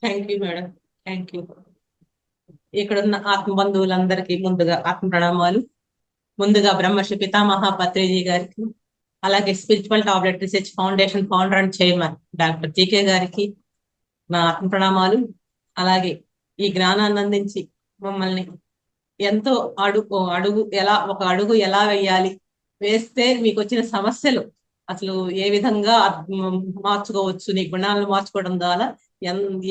Thank you madam. Thank you. ఇక్కడ ఉన్న ఆత్మ బంధువులందరికీ ముందుగా ఆత్మ ప్రణామాలు. ముందుగా బ్రహ్మర్షి పితామహ పత్రిజీ గారికి, అలాగే spiritual tablet research foundation founder and chairman doctor GK గారికి నా ఆత్మ ప్రణామాలు. అలాగే ఈ జ్ఞానాన్ని అందించి మమ్మల్ని ఎంతో ఒక అడుగు ఎలా వేయాలి, వేస్తే మీకు వచ్చిన సమస్యలు అసలు ఏ విధంగా మార్చుకోవచ్చు, నీ గుణాలను మార్చుకోవడం ద్వారా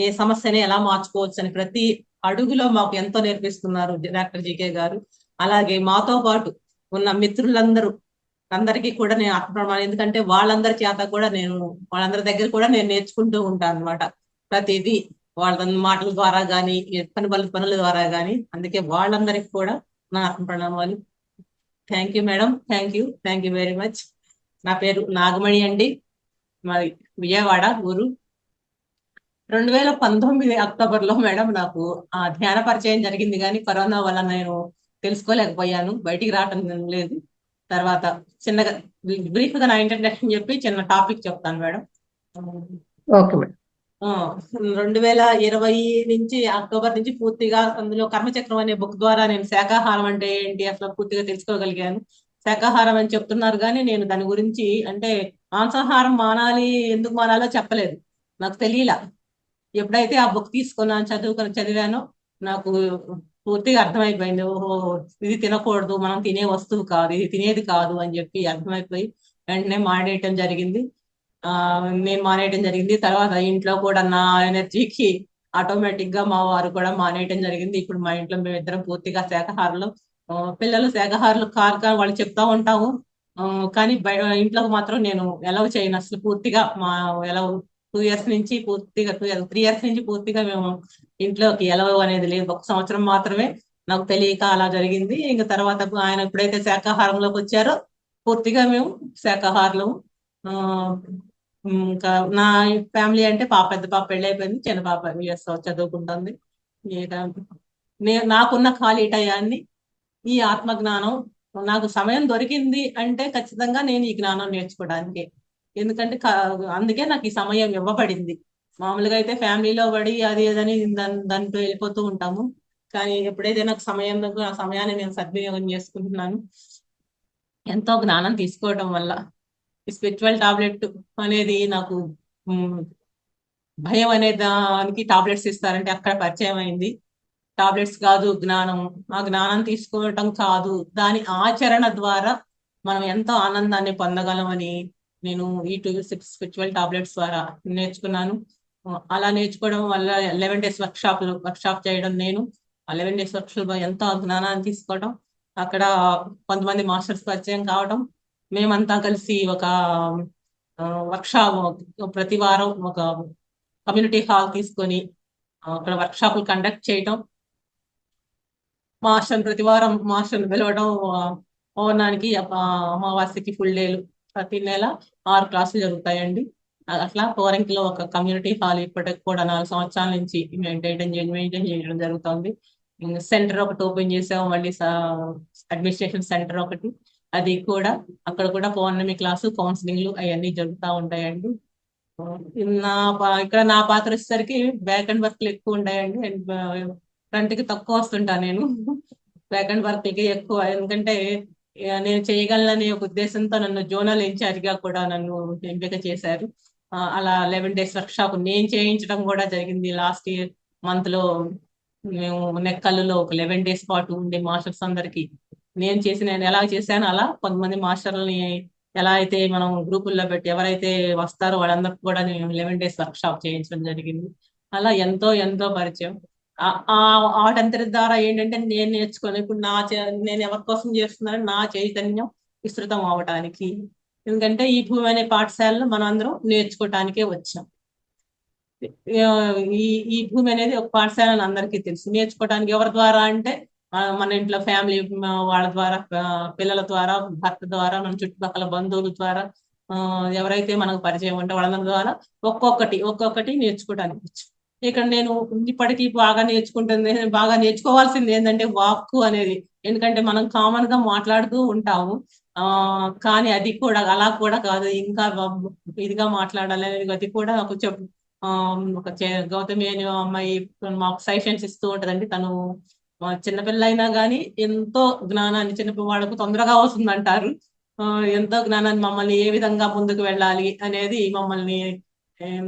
ఏ సమస్యని ఎలా మార్చుకోవచ్చు అని ప్రతి అడుగులో మాకు ఎంతో నేర్పిస్తున్నారు డాక్టర్ జీకే గారు. అలాగే మాతో పాటు ఉన్న మిత్రులందరూ అందరికీ కూడా నేను ఆత్మప్రమాణం, ఎందుకంటే వాళ్ళందరి చేత కూడా వాళ్ళందరి దగ్గర కూడా నేను నేర్చుకుంటూ ఉంటాను అనమాట. ప్రతిదీ వాళ్ళ మాటల ద్వారా కానీ, పనుల ద్వారా కానీ. అందుకే వాళ్ళందరికీ కూడా నా ఆత్మ ప్రణామాలు. Thank you madam. Thank you very much. నా పేరు నాగమణి అండి. మరి విజయవాడ ఊరు. 2019 అక్టోబర్లో మేడం నాకు ధ్యాన పరిచయం జరిగింది, కానీ కరోనా వల్ల నేను తెలుసుకోలేకపోయాను, బయటికి రావటం లేదు. తర్వాత చిన్నగా బ్రీఫ్ గా నా ఇంట్రడక్షన్ చెప్పి చిన్న టాపిక్ చెప్తాను మేడం. Okay madam. 2020 నుంచి అక్టోబర్ నుంచి పూర్తిగా అందులో కర్మచక్రం అనే బుక్ ద్వారా నేను శాకాహారం అంటే ఏంటి అసలు పూర్తిగా తెలుసుకోగలిగాను. శాకాహారం అని చెప్తున్నారు కానీ నేను దాని గురించి, అంటే మాంసాహారం మానాలి, ఎందుకు మానాలో చెప్పలేదు, నాకు తెలియలా. ఎప్పుడైతే ఆ బుక్ తీసుకున్నాను, చదివానో నాకు పూర్తిగా అర్థమైపోయింది. ఓహో, ఇది తినకూడదు, మనం తినే వస్తువు కాదు, ఇది తినేది కాదు అని చెప్పి అర్థమైపోయి వెంటనే మానేయటం జరిగింది. నేను మానేయటం జరిగింది. తర్వాత ఇంట్లో కూడా నా ఎనర్జీకి ఆటోమేటిక్ గా మా వారు కూడా మానేయటం జరిగింది. ఇప్పుడు మా ఇంట్లో మేమిద్దరం పూర్తిగా శాకాహారులు. పిల్లలు శాకాహారులు కారు కానీ వాళ్ళు చెప్తా ఉంటాము. కానీ ఇంట్లోకి మాత్రం నేను ఎలవ్ చేయను అసలు పూర్తిగా. ఎలవ్ 2 years నుంచి పూర్తిగా, 3 years నుంచి పూర్తిగా మేము ఇంట్లోకి ఎలవ్ అనేది లేదు. 1 సంవత్సరం మాత్రమే నాకు తెలియక అలా జరిగింది. ఇంకా తర్వాత ఆయన ఎప్పుడైతే శాకాహారంలోకి వచ్చారో పూర్తిగా మేము శాకాహారులు. ఇంకా నా ఫ్యామిలీ అంటే పెద్ద పాప పెళ్ళి అయిపోయింది, చిన్న పాప యుఎస్ చదువుకుంటుంది. నాకున్న ఖాళీ టయాన్ని ఈ ఆత్మ జ్ఞానం, నాకు సమయం దొరికింది అంటే ఖచ్చితంగా నేను ఈ జ్ఞానం నేర్చుకోవడానికి. ఎందుకంటే అందుకే నాకు ఈ సమయం ఇవ్వబడింది. మామూలుగా అయితే ఫ్యామిలీలో పడి అది ఏదని దాంతో వెళ్ళిపోతూ ఉంటాము. కానీ ఎప్పుడైతే నాకు ఆ సమయాన్ని నేను సద్వినియోగం చేసుకుంటున్నాను. ఎంతో జ్ఞానం తీసుకోవడం వల్ల స్పిరిచువల్ టాబ్లెట్ అనేది నాకు భయం అనే దానికి టాబ్లెట్స్ ఇస్తారంటే అక్కడ పరిచయం అయింది. టాబ్లెట్స్ కాదు జ్ఞానం, ఆ జ్ఞానం తీసుకోవటం కాదు, దాని ఆచరణ ద్వారా మనం ఎంతో ఆనందాన్ని పొందగలమని నేను ఈ 2 స్పిరిచువల్ టాబ్లెట్స్ ద్వారా నేర్చుకున్నాను. అలా నేర్చుకోవడం వల్ల 11 days వర్క్షాప్ చేయడం, నేను 11 days వర్క్షాప్ ఎంతో జ్ఞానాన్ని తీసుకోవడం, అక్కడ కొంతమంది మాస్టర్స్ పరిచయం కావడం, మేమంతా కలిసి ఒక వర్క్షాప్ ప్రతి వారం ఒక కమ్యూనిటీ హాల్ తీసుకొని అక్కడ వర్క్షాపులు కండక్ట్ చేయడం, మాస్టర్ ప్రతి వారం మాస్టర్ని పిలవడం, పౌర్ణానికి అమావాస్యకి ఫుల్ డేలు, ప్రతి నెల 6 క్లాసులు జరుగుతాయండి. అట్లా కోరంకిలో ఒక కమ్యూనిటీ హాల్ ఇప్పటికి కూడా 4 సంవత్సరాల నుంచి మెయింటైన్ చేయడం జరుగుతుంది. సెంటర్ ఒకటి ఓపెన్ చేసాము, మళ్ళీ అడ్మినిస్ట్రేషన్ సెంటర్ ఒకటి, అది కూడా అక్కడ కూడా పౌర్ణమి క్లాసు, కౌన్సిలింగ్లు అవన్నీ జరుగుతూ ఉంటాయండి. ఇక్కడ నా పాత్ర వచ్చేసరికి బ్యాక్ అండ్ వర్క్లు ఎక్కువ ఉంటాయండి. ఫ్రంట్ కి తక్కువ వస్తుంటా నేను, బ్యాక్ అండ్ వర్క్లకి ఎక్కువ. ఎందుకంటే నేను చేయగలననే ఒక ఉద్దేశంతో నన్ను జోనల్ ఇన్ఛార్జిగా కూడా నన్ను ఎంపిక చేశారు. అలా 11 days వర్క్షాప్ నేను చేయించడం కూడా జరిగింది. లాస్ట్ మంత్ లో మేము నెక్కల్లో ఒక 11 days పాటు ఉండే మాస్టర్స్ అందరికి నేను ఎలా చేశాను, అలా కొంతమంది మాస్టర్లని ఎలా అయితే మనం గ్రూపుల్లో పెట్టి ఎవరైతే వస్తారో వాళ్ళందరికీ కూడా నేను 11 days వర్క్షాప్ చేయించడం జరిగింది. అలా ఎంతో పరిచయం. వాటంతరి ద్వారా ఏంటంటే నేను నేర్చుకొని ఇప్పుడు నేను ఎవరి కోసం చేస్తున్నాను, నా చైతన్యం విస్తృతం అవటానికి. ఎందుకంటే ఈ భూమి అనే పాఠశాలలో మనం అందరం నేర్చుకోవటానికే వచ్చాం. ఈ భూమి అనేది ఒక పాఠశాల అని అందరికీ తెలుసు. నేర్చుకోవడానికి ఎవరి ద్వారా అంటే మన ఇంట్లో ఫ్యామిలీ వాళ్ళ ద్వారా, పిల్లల ద్వారా, భర్త ద్వారా, మన చుట్టుపక్కల బంధువుల ద్వారా, ఎవరైతే మనకు పరిచయం ఉంటే వాళ్ళందరి ద్వారా ఒక్కొక్కటి నేర్చుకోవడానికి వచ్చు. ఇక్కడ నేను ఇప్పటికీ బాగా నేర్చుకోవాల్సింది ఏంటంటే వాక్కు అనేది. ఎందుకంటే మనం కామన్ గా మాట్లాడుతూ ఉంటాము, కానీ అది కూడా అలా కూడా కాదు, ఇంకా ఇదిగా మాట్లాడాలి అనేది అది కూడా కొంచెం గౌతమి అనే అమ్మాయి మాకు సజెషన్స్ ఇస్తూ ఉంటదండి. తను చిన్నపిల్ల అయినా కానీ ఎంతో జ్ఞానాన్ని, వాళ్ళకు తొందరగా వస్తుంది అంటారు. ఎంతో జ్ఞానాన్ని, మమ్మల్ని ఏ విధంగా ముందుకు వెళ్ళాలి అనేది మమ్మల్ని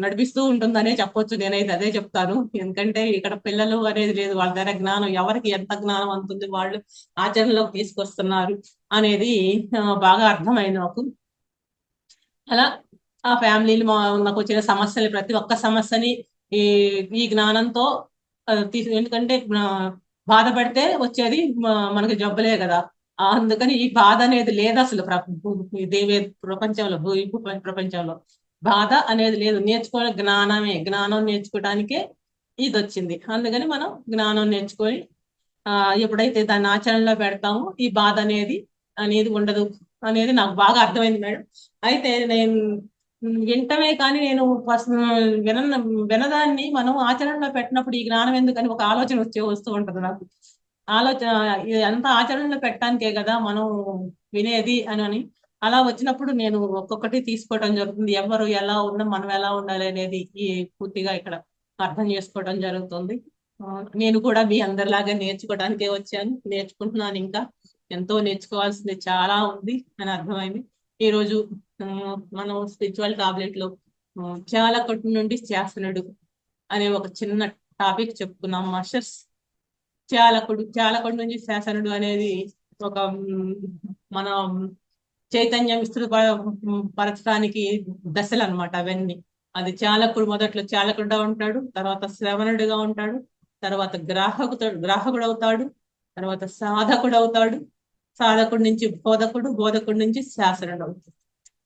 నడిపిస్తూ ఉంటుందనే చెప్పొచ్చు. నేనైతే అదే చెప్తాను. ఎందుకంటే ఇక్కడ పిల్లలు అనేది లేదు, వాళ్ళ దగ్గర జ్ఞానం, ఎవరికి ఎంత జ్ఞానం అంతుంది వాళ్ళు ఆచరణలోకి తీసుకొస్తున్నారు అనేది బాగా అర్థమైంది నాకు. అలా ఆ ఫ్యామిలీలు నాకు వచ్చిన సమస్యలు, ప్రతి ఒక్క సమస్యని ఈ ఈ జ్ఞానంతో ఎందుకంటే బాధపడితే వచ్చేది మనకి జబ్బులే కదా. అందుకని ఈ బాధ అనేది లేదు అసలు దేవే ప్రపంచంలో, ప్రపంచంలో బాధ అనేది లేదు. నేర్చుకోవడం జ్ఞానమే, జ్ఞానం నేర్చుకోవడానికే ఇది వచ్చింది. అందుకని మనం జ్ఞానం నేర్చుకొని ఎప్పుడైతే దాన్ని ఆచరణలో పెడతామో ఈ బాధ అనేది ఉండదు అనేది నాకు బాగా అర్థమైంది మేడం. అయితే నేను వింటమే కానీ నేను వినదాన్ని మనం ఆచరణలో పెట్టినప్పుడు ఈ జ్ఞానం ఎందుకని ఒక ఆలోచన వస్తూ ఉంటది నాకు. ఆలోచన అంతా ఆచరణలో పెట్టడానికే కదా మనం వినేది అని అలా వచ్చినప్పుడు నేను ఒక్కొక్కటి తీసుకోవడం జరుగుతుంది. ఎవరు ఎలా ఉన్నా మనం ఎలా ఉండాలి అనేది పూర్తిగా ఇక్కడ అర్థం చేసుకోవడం జరుగుతుంది. నేను కూడా మీ అందరిలాగా నేర్చుకోవడానికే వచ్చాను, నేర్చుకుంటున్నాను. ఇంకా ఎంతో నేర్చుకోవాల్సింది చాలా ఉంది అని అర్థమైంది. ఈరోజు మనం స్పిరిచువల్ టాబ్లెట్ లో చాలకుడి నుండి శాసనుడు అనే ఒక చిన్న టాపిక్ చెప్పుకున్నాం మాస్టర్స్. చాలకుడి నుంచి శాసనుడు అనేది ఒక మన చైతన్యం పరచడానికి దశలు అనమాట అవన్నీ. అది చాలకుడు మొదట్లో చాలకుడుగా ఉంటాడు, తర్వాత శ్రవణుడిగా ఉంటాడు, తర్వాత గ్రాహకుడు అవుతాడు, తర్వాత సాధకుడు అవుతాడు, సాధకుడి నుంచి బోధకుడు, బోధకుడి నుంచి శాసనుడు అవుతాడు.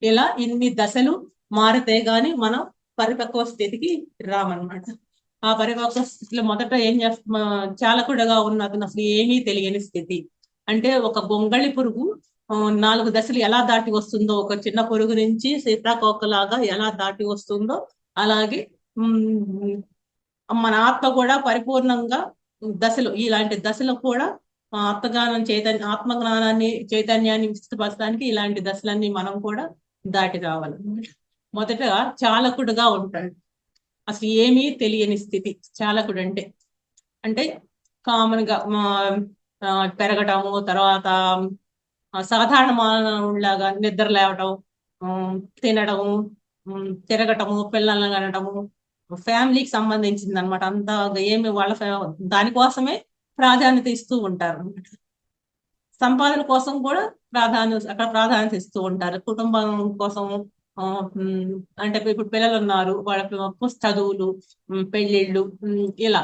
ఇలా ఇన్ని దశలు మారితే గాని మనం పరిపక్వ స్థితికి రామన్నమాట. ఆ పరిపక్వ స్థితిలో మొదట ఏం చేస్తా, చాలకుడుగా ఉన్నది అసలు ఏమీ తెలియని స్థితి. అంటే ఒక గొంగళి పురుగు 4 దశలు ఎలా దాటి వస్తుందో, ఒక చిన్న పురుగు నుంచి సీతాకోకలాగా ఎలా దాటి వస్తుందో, అలాగే మన ఆత్మ కూడా పరిపూర్ణంగా దశలు, ఇలాంటి దశలు కూడా ఆత్మజ్ఞానం చైతన్యాన్ని విస్తృతపరచడానికి ఇలాంటి దశలన్నీ మనం కూడా దాటి రావాలి. మొదటగా చాలకుడుగా ఉంటాడు. అసలు ఏమీ తెలియని స్థితి చాలకుడు అంటే కామన్ గా పెరగటము, తర్వాత సాధారణ మానవులాగా నిద్ర లేవటం, తినడము, తిరగటము, పిల్లల్ని కనటము, ఫ్యామిలీకి సంబంధించింది అనమాట. అంతా ఏమి వాళ్ళ దానికోసమే ప్రాధాన్యత ఇస్తూ ఉంటారు. సంపాదన కోసం కూడా ప్రాధాన్యత ఇస్తూ ఉంటారు. కుటుంబం కోసం అంటే ఇప్పుడు పిల్లలు ఉన్నారు, వాళ్ళ చదువులు, పెళ్లిళ్ళు, ఇలా.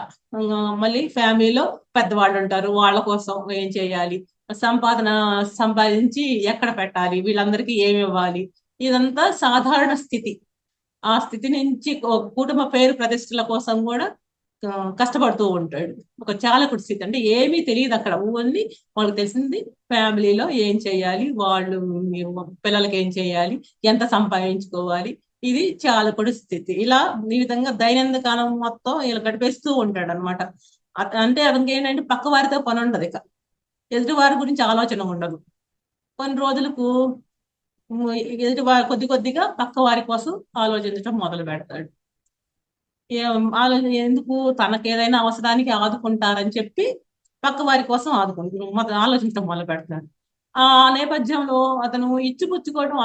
మళ్ళీ ఫ్యామిలీలో పెద్దవాళ్ళు ఉంటారు, వాళ్ళ కోసం ఏం చేయాలి, సంపాదించి ఎక్కడ పెట్టాలి, వీళ్ళందరికీ ఏమి ఇవ్వాలి, ఇదంతా సాధారణ స్థితి. ఆ స్థితి నుంచి కుటుంబ పేరు ప్రతిష్టల కోసం కూడా కష్టపడుతూ ఉంటాడు. ఒక చాలకుడి స్థితి అంటే ఏమీ తెలియదు అక్కడ. ఓన్లీ వాళ్ళకి తెలిసింది ఫ్యామిలీలో ఏం చేయాలి, వాళ్ళు పిల్లలకి ఏం చేయాలి, ఎంత సంపాదించుకోవాలి, ఇది చాలకుడి స్థితి. ఇలా ఈ విధంగా దైనందిన కాలం మొత్తం ఇలా గడిపేస్తూ ఉంటాడు అనమాట. అంటే అతనికి ఏంటంటే పక్క వారితో పని ఉండదు, ఇక ఎదుటి వారి గురించి ఆలోచన ఉండదు. కొన్ని రోజులకు ఎదుటి వారి కొద్దిగా పక్క వారి కోసం ఆలోచించడం మొదలు పెడతాడు. ఆలోచన ఎందుకు, తనకు ఏదైనా అవసరానికి ఆదుకుంటారని చెప్పి పక్క వారి కోసం ఆలోచించడం మొదలు పెడతాడు. ఆ నేపథ్యంలో అతను ఇచ్చిపుచ్చుకోవడం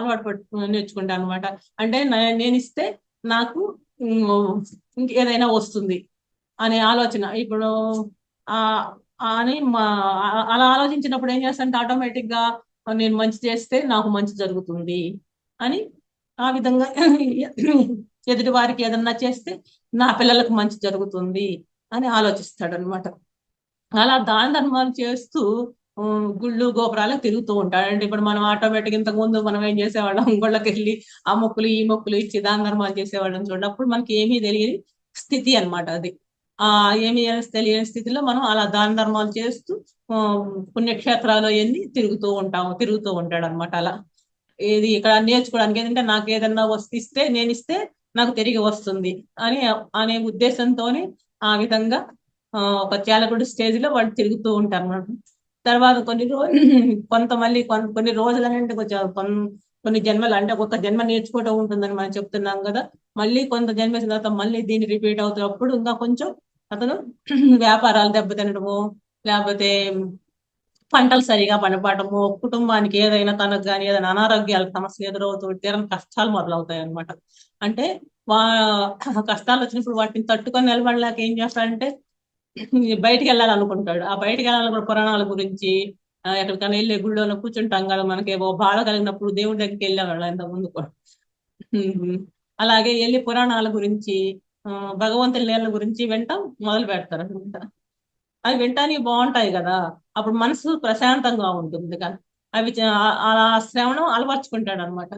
నేర్చుకుంటాడు అనమాట. అంటే నేను ఇస్తే నాకు ఇంకేదైనా వస్తుంది అనే ఆలోచన. ఇప్పుడు అలా ఆలోచించినప్పుడు ఏం చేస్తానంటే ఆటోమేటిక్ గా నేను మంచి చేస్తే నాకు మంచి జరుగుతుంది అని, ఆ విధంగా ఎదుటి వారికి ఏదన్నా చేస్తే నా పిల్లలకు మంచి జరుగుతుంది అని ఆలోచిస్తాడు అనమాట. అలా దాన ధర్మాలు చేస్తూ గుళ్ళు గోపురాలకు తిరుగుతూ ఉంటాడు. అంటే ఇప్పుడు మనం ఆటోమేటిక్ ఇంతకు ముందు మనం ఏం చేసేవాళ్ళం, గుళ్ళకి వెళ్ళి ఆ మొక్కులు ఈ మొక్కులు ఇచ్చి దాన ధర్మాలు చేసేవాళ్ళం చూడప్పుడు మనకి ఏమీ తెలియని స్థితి అనమాట అది. ఏమి తెలియని స్థితిలో మనం అలా దాన ధర్మాలు చేస్తూ పుణ్యక్షేత్రాలు అవన్నీ తిరుగుతూ ఉంటాడు అనమాట. అలా ఏది ఇక్కడ నేర్చుకోవడానికి ఏంటంటే నాకు ఏదన్నా ఇస్తే నేను ఇస్తే నాకు తిరిగి వస్తుంది అనే ఉద్దేశంతోనే ఆ విధంగా ఒక చాలకుడు స్టేజ్ లో వాళ్ళు తిరుగుతూ ఉంటారు అన్నమాట. తర్వాత కొన్ని రోజులు కొన్ని జన్మలు అంటే ఒక జన్మ నేర్చుకోవటం ఉంటుందని మనం చెప్తున్నాం కదా, మళ్ళీ కొంత జన్మ వేసిన తర్వాత మళ్ళీ దీన్ని రిపీట్ అవుతున్నప్పుడు ఇంకా కొంచెం అతను వ్యాపారాలు దెబ్బతినడము, లేకపోతే పంటలు సరిగా పండపడము, కుటుంబానికి ఏదైనా తనకు కానీ ఏదైనా అనారోగ్యాల సమస్యలు ఎదురవుతూ తీరని కష్టాలు మొదలవుతాయి అనమాట. అంటే వా కష్టాలు వచ్చినప్పుడు వాటిని తట్టుకొని నిలబడలేక ఏం చేస్తాడంటే బయటికి వెళ్ళాలనుకుంటాడు. ఆ బయటికి వెళ్ళాలనుకున్న పురాణాల గురించి ఎక్కడికైనా వెళ్ళి గుళ్ళోనే కూర్చుంటాం కదా, మనకి ఏవో బాధ కలిగినప్పుడు దేవుడి దగ్గరికి వెళ్ళేవాళ్ళం ఇంత ముందు కూడా. అలాగే వెళ్ళి పురాణాల గురించి భగవంతుని లీలల గురించి వింటాం మొదలు పెడతారు అనమాట. అవి వినటానికి బాగుంటాయి కదా, అప్పుడు మనసు ప్రశాంతంగా ఉంటుంది కదా. అవి ఆ శ్రవణం అలవర్చుకుంటాడు అనమాట.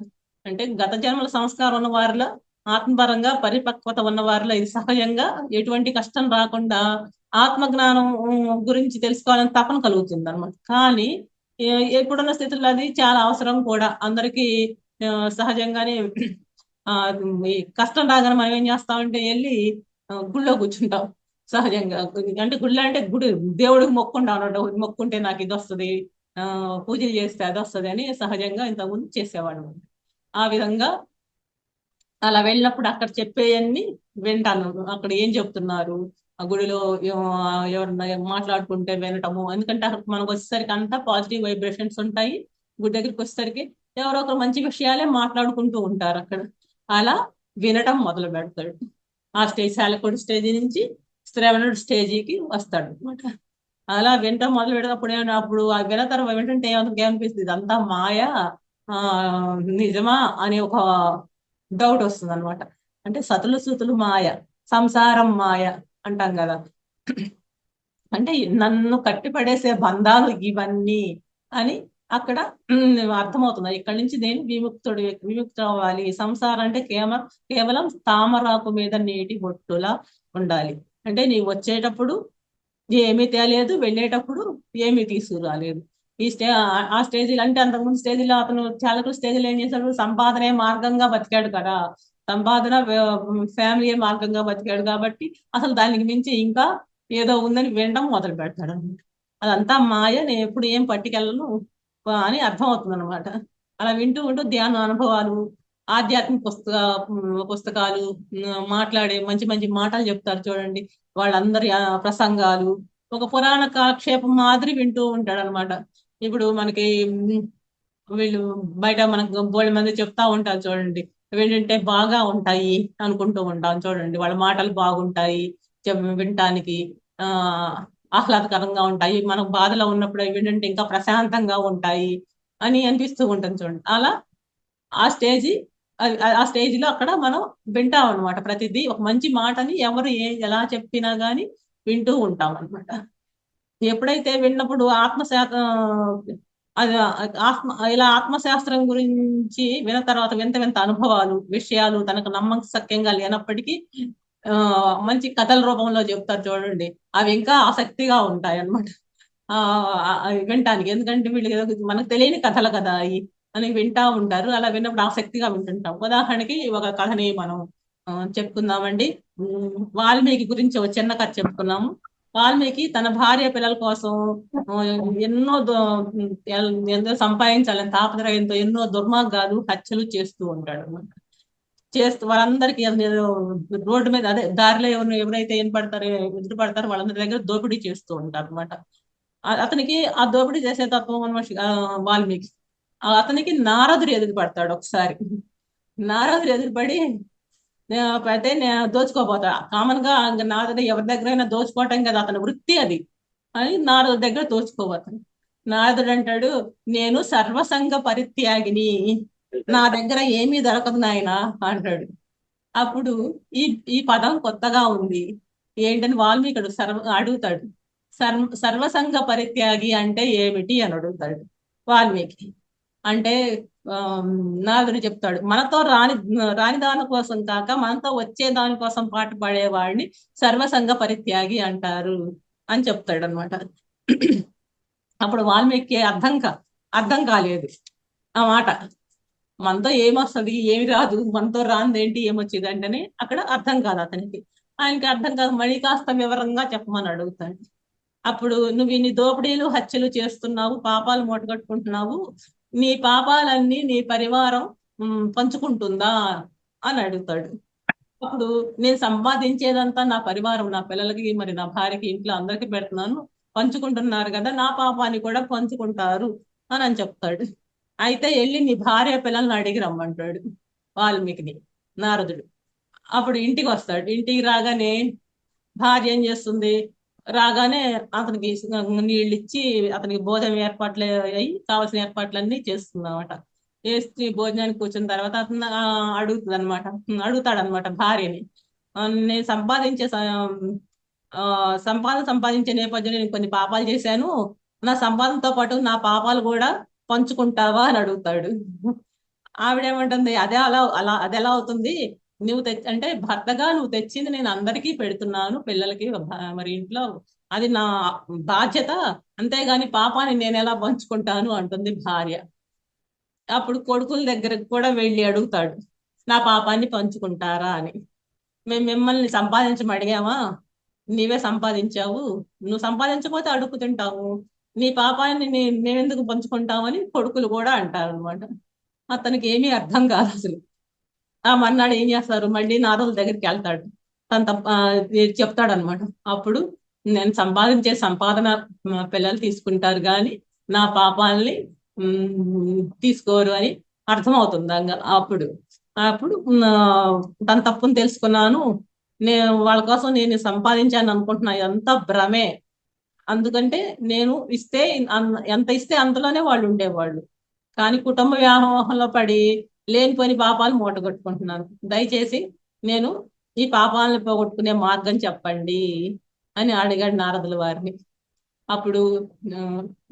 అంటే గత జన్మల సంస్కారం ఉన్న వారిలో, ఆత్మపరంగా పరిపక్వత ఉన్న వారిలో ఇది సహజంగా ఎటువంటి కష్టం రాకుండా ఆత్మజ్ఞానం గురించి తెలుసుకోవాలని తపన కలుగుతుంది అనమాట. కానీ ఇప్పుడున్న స్థితిలో అది చాలా అవసరం కూడా అందరికీ. సహజంగానే ఆ ఈ కష్టం రాగానే మనం ఏం చేస్తామంటే వెళ్ళి గుళ్ళో కూర్చుంటాం సహజంగా. అంటే గుళ్ళో అంటే గుడి దేవుడికి మొక్కుంటాం అన్నట్టు, మొక్కుంటే నాకు ఇది వస్తుంది, పూజలు చేస్తే అది వస్తుంది అని సహజంగా ఇంతకుముందు చేసేవాడు. ఆ విధంగా అలా వెళ్ళినప్పుడు అక్కడ చెప్పేయన్ని వింటాను, అక్కడ ఏం చెప్తున్నారు ఆ గుడిలో ఎవరన్నా మాట్లాడుకుంటే వినటము. ఎందుకంటే అక్కడ మనకు వచ్చేసరికి అంతా పాజిటివ్ వైబ్రేషన్స్ ఉంటాయి. గుడి దగ్గరికి వచ్చేసరికి ఎవరో ఒకరు మంచి విషయాలే మాట్లాడుకుంటూ ఉంటారు అక్కడ. అలా వినటం మొదలు పెడతాడు. ఆ స్టేజ్ శాలకుడి స్టేజీ నుంచి శ్రవణుడి స్టేజీకి వస్తాడు అనమాట. అలా వినటం మొదలు పెడినప్పుడు అప్పుడు ఆ విన తర్వాత వింటుంటే ఏమనిపిస్తుంది, ఇదంతా మాయ నిజమా అని ఒక డౌట్ వస్తుంది అనమాట. అంటే సతులు సుతులు మాయ, సంసారం మాయ అంటాం కదా. అంటే నన్ను కట్టిపడేసే బంధాలు ఇవన్నీ అని అక్కడ అర్థమవుతుంది. ఇక్కడి నుంచి నేను విముక్తుడు అవ్వాలి. సంసారం అంటే కేవలం తామరాకు మీద నీటి బొట్టులా ఉండాలి. అంటే నీవు వచ్చేటప్పుడు ఏమీ తేలేదు, వెళ్ళేటప్పుడు ఏమీ తీసుకురాలేదు. ఆ స్టేజీలో అంటే అంతకుముందు స్టేజీలో అతను చాలకుడు స్టేజీలో ఏం చేశాడు, సంపాదనే మార్గంగా బతికాడు కదా, సంపాదన ఫ్యామిలీ మార్గంగా బతికాడు కాబట్టి అసలు దానికి మించి ఇంకా ఏదో ఉందని వినడం మొదలు పెడతాడు అనమాట. అదంతా మాయ, నేను ఎప్పుడు ఏం పట్టుకెళ్ళను అని అర్థమవుతుంది అనమాట. అలా వింటూ ఉంటూ ధ్యాన అనుభవాలు, ఆధ్యాత్మిక పుస్తకాలు, మాట్లాడే మంచి మంచి మాటలు చెప్తారు చూడండి, వాళ్ళందరి ప్రసంగాలు ఒక పురాణ కాలక్షేపం మాదిరి వింటూ ఉంటాడు అనమాట. ఇప్పుడు మనకి వీళ్ళు బయట మనకు బోళ్ళ మంది చెప్తా ఉంటారు చూడండి, వింటుంటే బాగా ఉంటాయి అనుకుంటూ ఉంటాం చూడండి, వాళ్ళ మాటలు బాగుంటాయి వినటానికి, ఆహ్లాదకరంగా ఉంటాయి, మనం బాధలో ఉన్నప్పుడు అవి వింటుంటే ఇంకా ప్రశాంతంగా ఉంటాయి అని అనిపిస్తూ ఉంటుంది చూడండి. అలా ఆ స్టేజిలో అక్కడ మనం వింటాం అనమాట. ప్రతిదీ ఒక మంచి మాటని ఎవరు ఎలా చెప్పినా గాని వింటూ ఉంటాం అనమాట. ఎప్పుడైతే విన్నప్పుడు అది ఇలా ఆత్మశాస్త్రం గురించి విన్న తర్వాత వింత వింత అనుభవాలు, విషయాలు తనకు నమ్మకసక్యంగా లేనప్పటికీ మంచి కథల రూపంలో చెప్తారు చూడండి, అవి ఇంకా ఆసక్తిగా ఉంటాయి అన్నమాట వినటానికి. ఎందుకంటే వీళ్ళు మనకు తెలియని కథలు కదా అవి అని వింటా ఉంటారు. అలా విన్నప్పుడు ఆసక్తిగా వింటుంటాం. ఉదాహరణకి ఒక కథని మనం చెప్పుకుందామండి. వాల్మీకి గురించి ఒక చిన్న కథ చెప్పుకున్నాము. వాల్మీకి తన భార్య పిల్లల కోసం ఎంతో సంపాదించాలని తాపత్రయంతో ఎన్నో దుర్మార్గాలు, హత్యలు చేస్తూ ఉంటాడు అనమాట. చేస్తూ వాళ్ళందరికీ రోడ్డు మీద అదే దారిలో ఎవరైతే ఎదురు పడతారో వాళ్ళందరి దగ్గర దోపిడీ చేస్తూ ఉంటారు అనమాట. అతనికి ఆ దోపిడీ చేసే తత్వం అనమాట వాల్మీకి. అతనికి నారదుడు ఎదురు పడతాడు ఒకసారి. నారదుడు ఎదురుపడి అయితే దోచుకోపోతా, కామన్ గా నారదుడు ఎవరి దగ్గరైనా దోచుకోవటం కదా అతని వృత్తి అది అని నారదుడి దగ్గర దోచుకోబోతాడు. నారదుడు అంటాడు, నేను సర్వసంగ పరిత్యాగిని, నా దగ్గర ఏమీ దొరకదు నాయన అంటాడు. అప్పుడు ఈ ఈ పదం కొత్తగా ఉంది ఏంటని వాల్మీకుడు అడుగుతాడు, సర్వసంగ పరిత్యాగి అంటే ఏమిటి అని అడుగుతాడు వాల్మీకి. అంటే నారదుడు చెప్తాడు, మనతో రాని దాని కోసం కాక మనతో వచ్చే దానికోసం పాటు పడేవాడిని సర్వసంగ పరిత్యాగి అంటారు అని చెప్తాడు అనమాట. అప్పుడు వాల్మీకి అర్థం కాలేదు ఆ మాట. మనతో ఏమొస్తుంది, ఏమి రాదు, మనతో రానిదేంటి ఏమొచ్చేది అంటేనే అక్కడ అర్థం కాదు అతనికి. ఆయనకి అర్థం కాదు, మళ్ళీ కాస్త వివరంగా చెప్పమని అడుగుతాడు. అప్పుడు నువ్వు ఇన్ని దోపిడీలు, హత్యలు చేస్తున్నావు, పాపాలు మూటగట్టుకుంటున్నావు, నీ పాపాలన్నీ నీ పరివారం పంచుకుంటుందా అని అడుగుతాడు. అప్పుడు నేను సంపాదించేదంతా నా పరివారం, నా పిల్లలకి, మరి నా భార్యకి, ఇంట్లో అందరికి పెడుతున్నాను, పంచుకుంటున్నారు కదా, నా పాపాన్ని కూడా పంచుకుంటారు అని చెప్తాడు. అయితే వెళ్ళి నీ భార్య పిల్లల్ని అడిగి రమ్మంటాడు వాల్మీకిని, నారదుడు. అప్పుడు ఇంటికి వస్తాడు. ఇంటికి రాగానే భార్య ఏం చేస్తుంది, రాగానే అతనికి నీళ్ళు ఇచ్చి అతనికి భోజనం ఏర్పాట్లు అయ్యి కావాల్సిన ఏర్పాట్లన్నీ చేస్తుందన్నమాట. చేసి భోజనానికి కూర్చున్న తర్వాత అతను అడుగుతుంది అనమాట, అడుగుతాడనమాట భార్యని. నేను సంపాదించే నేపథ్యంలో నేను కొన్ని పాపాలు చేశాను, నా సంపాదనతో పాటు నా పాపాలు కూడా పంచుకుంటావా అని అడుగుతాడు. ఆవిడేమంటుంది, అది ఎలా అవుతుంది, నువ్వు అంటే భర్తగా నువ్వు తెచ్చింది నేను అందరికీ పెడుతున్నాను, పిల్లలకి, మరి ఇంట్లో, అది నా బాధ్యత, అంతేగాని పాపాన్ని నేను ఎలా పంచుకుంటాను అంటుంది భార్య. అప్పుడు కొడుకుల దగ్గరకు కూడా వెళ్ళి అడుగుతాడు, నా పాపాన్ని పంచుకుంటారా అని. మేము మిమ్మల్ని అడిగామా, నీవే సంపాదించావు, నువ్వు సంపాదించకపోతే అడుగు తింటావు, నీ పాపాన్ని మేమెందుకు పంచుకుంటామని కొడుకులు కూడా అంటారు అనమాట. అతనికి ఏమీ అర్థం కాదు అసలు. ఆ మర్నాడు ఏం చేస్తారు, మళ్ళీ నారదుల దగ్గరికి వెళ్తాడు. తను చెప్తాడు అనమాట. అప్పుడు నేను సంపాదించే సంపాదన పిల్లలు తీసుకుంటారు కానీ నా పాపాలని తీసుకోరు అని అర్థమవుతుంది. అప్పుడు అప్పుడు తన తప్పును తెలుసుకున్నాను, నేను వాళ్ళ కోసం నేను సంపాదించాను అనుకుంటున్నా, ఎంత భ్రమే, అందుకంటే నేను ఇస్తే ఎంత ఇస్తే అంతలోనే వాళ్ళు ఉండేవాళ్ళు, కానీ కుటుంబ వ్యామోహంలో పడి లేనిపోని పాపాలు మూటగొట్టుకుంటున్నాను, దయచేసి నేను ఈ పాపాలను పోగొట్టుకునే మార్గం చెప్పండి అని అడిగాడు నారదుల వారిని. అప్పుడు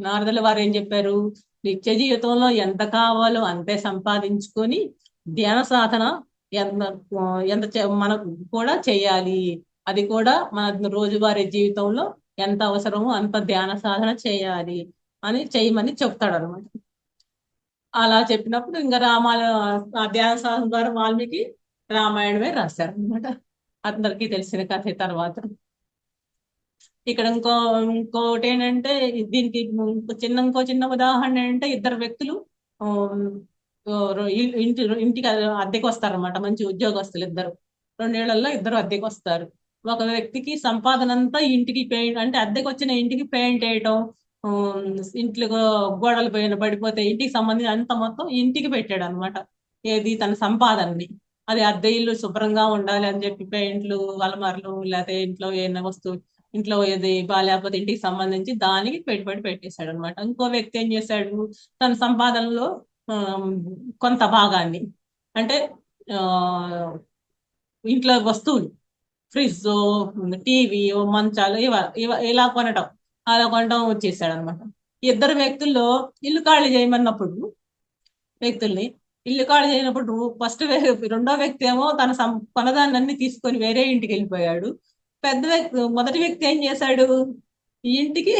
నారదుల వారు ఏం చెప్పారు, నిత్య జీవితంలో ఎంత కావాలో అంతే సంపాదించుకొని ధ్యాన సాధన ఎంత ఎంత మనకు కూడా చేయాలి, అది కూడా మన రోజువారీ జీవితంలో ఎంత అవసరమో అంత ధ్యాన సాధన చేయాలి అని చేయమని చెప్తాడు అనమాట. అలా చెప్పినప్పుడు ఇంకా ధ్యాన సాధన ద్వారా వాల్మీకి రామాయణమే రాశారు అనమాట, అందరికీ తెలిసిన కథ. తర్వాత ఇక్కడ ఇంకోటి ఏంటంటే, దీనికి ఇంకో చిన్న ఉదాహరణ ఏంటంటే, ఇద్దరు వ్యక్తులు ఇంటికి అద్దెకి వస్తారనమాట, మంచి ఉద్యోగస్తులు ఇద్దరు. 2 ఏళ్లలో ఇద్దరు అద్దెకి వస్తారు. ఒక వ్యక్తికి సంపాదన అంతా ఇంటికి పెయింట్, అంటే అద్దెకి వచ్చిన ఇంటికి పెయింట్ వేయటం, ఇంట్లో గోడలు పడిపోతే ఇంటికి సంబంధించి అంత మొత్తం ఇంటికి పెట్టాడు అనమాట, ఏది తన సంపాదనని. అది అద్దె ఇల్లు శుభ్రంగా ఉండాలి అని చెప్పి పెయింట్లు, అలమార్లు, లేకపోతే ఇంట్లో ఏదైనా వస్తువు, ఇంట్లో ఏది బాగాలేకపోతే ఇంటికి సంబంధించి దానికి పెట్టుబడి పెట్టేశాడు అనమాట. ఇంకో వ్యక్తి ఏం చేశాడు, తన సంపాదనలో కొంత భాగాన్ని, అంటే ఇంట్లో వస్తువులు, ఫ్రిడ్జ్, టీవీ, మంచాలు, ఇలా కొనడం వచ్చేసాడు అనమాట. ఇద్దరు వ్యక్తుల్లో ఇల్లు ఖాళీ చేయమన్నప్పుడు ఇల్లు ఖాళీ చేయనప్పుడు ఫస్ట్ రెండో వ్యక్తి ఏమో తన కొనదాన్ని తీసుకొని వేరే ఇంటికి వెళ్ళిపోయాడు. మొదటి వ్యక్తి ఏం చేశాడు, ఈ ఇంటికి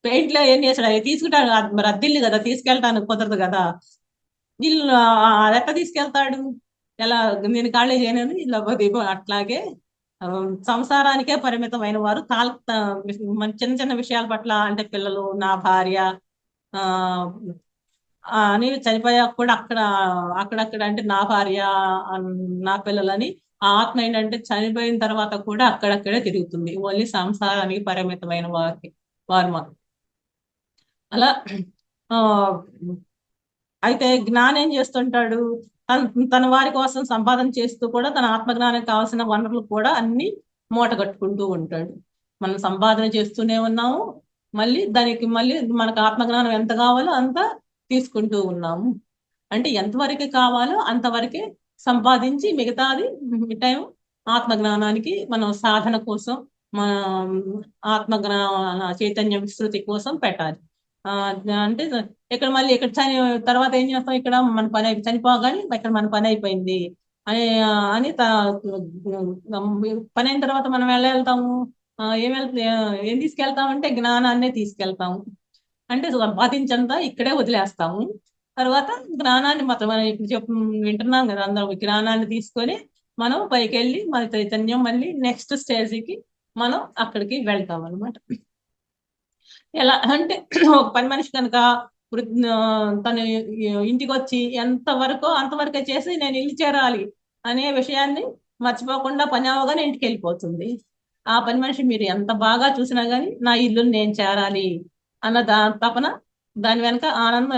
పెయింట్లో ఏం చేశాడు, అవి తీసుకుంటాడు, మరి అద్దిల్లు కదా, తీసుకెళ్ళటానికి కుదరదు కదా, ఇల్లు అది ఎట్లా తీసుకెళ్తాడు, ఎలా, నేను ఖాళీ చేయను ఇలా అట్లాగే సంసారానికే పరిమితమైన వారు చిన్న చిన్న విషయాల పట్ల, అంటే పిల్లలు, నా భార్య అని చనిపోయాక కూడా అక్కడక్కడ, అంటే నా భార్య, నా పిల్లలని ఆత్మ ఏంటంటే చనిపోయిన తర్వాత కూడా అక్కడక్కడే తిరుగుతుంది, ఓన్లీ సంసారానికి పరిమితమైన వారు మాత్రం. అలా అయితే జ్ఞానం ఏం చేస్తుంటాడు, తన వారి కోసం సంపాదన చేస్తూ కూడా తన ఆత్మజ్ఞానం కావాల్సిన వనరులు కూడా అన్ని మూట కట్టుకుంటూ ఉంటాడు. మనం సంపాదన చేస్తూనే ఉన్నాము, దానికి మనకు ఆత్మజ్ఞానం ఎంత కావాలో అంత తీసుకుంటూ ఉన్నాము. అంటే ఎంతవరకు కావాలో అంతవరకే సంపాదించి మిగతాది టైం ఆత్మజ్ఞానానికి మనం సాధన కోసం, మన ఆత్మజ్ఞాన చైతన్య విస్తృతి కోసం పెట్టాలి. అంటే ఇక్కడ మళ్ళీ తర్వాత ఏం చేస్తాం, ఇక్కడ మన చనిపోగానే ఇక్కడ మన పని అయిపోయింది అని పని అయిన తర్వాత మనం ఎలా వెళ్తాము, ఏం తీసుకెళ్తామంటే జ్ఞానాన్నే తీసుకెళ్తాము. అంటే సంపాదించంతా ఇక్కడే వదిలేస్తాము, తర్వాత జ్ఞానాన్ని మనం ఇప్పుడు వింటున్నాం కదా అందరం, జ్ఞానాన్ని తీసుకొని మనం పైకి వెళ్ళి మన చైతన్యం మళ్ళీ నెక్స్ట్ స్టేజ్కి మనం అక్కడికి వెళ్తాం అనమాట. ఎలా అంటే, ఒక పని మనిషి కనుక తను ఇంటికి వచ్చి ఎంతవరకు అంతవరకే చేసి నేను ఇల్లు చేరాలి అనే విషయాన్ని మర్చిపోకుండా పని అవగానే ఇంటికి వెళ్ళిపోతుంది. ఆ పని మనిషి మీరు ఎంత బాగా చూసినా గానీ నా ఇల్లు నేను చేరాలి అన్న తపన, దాని వెనక ఆనందం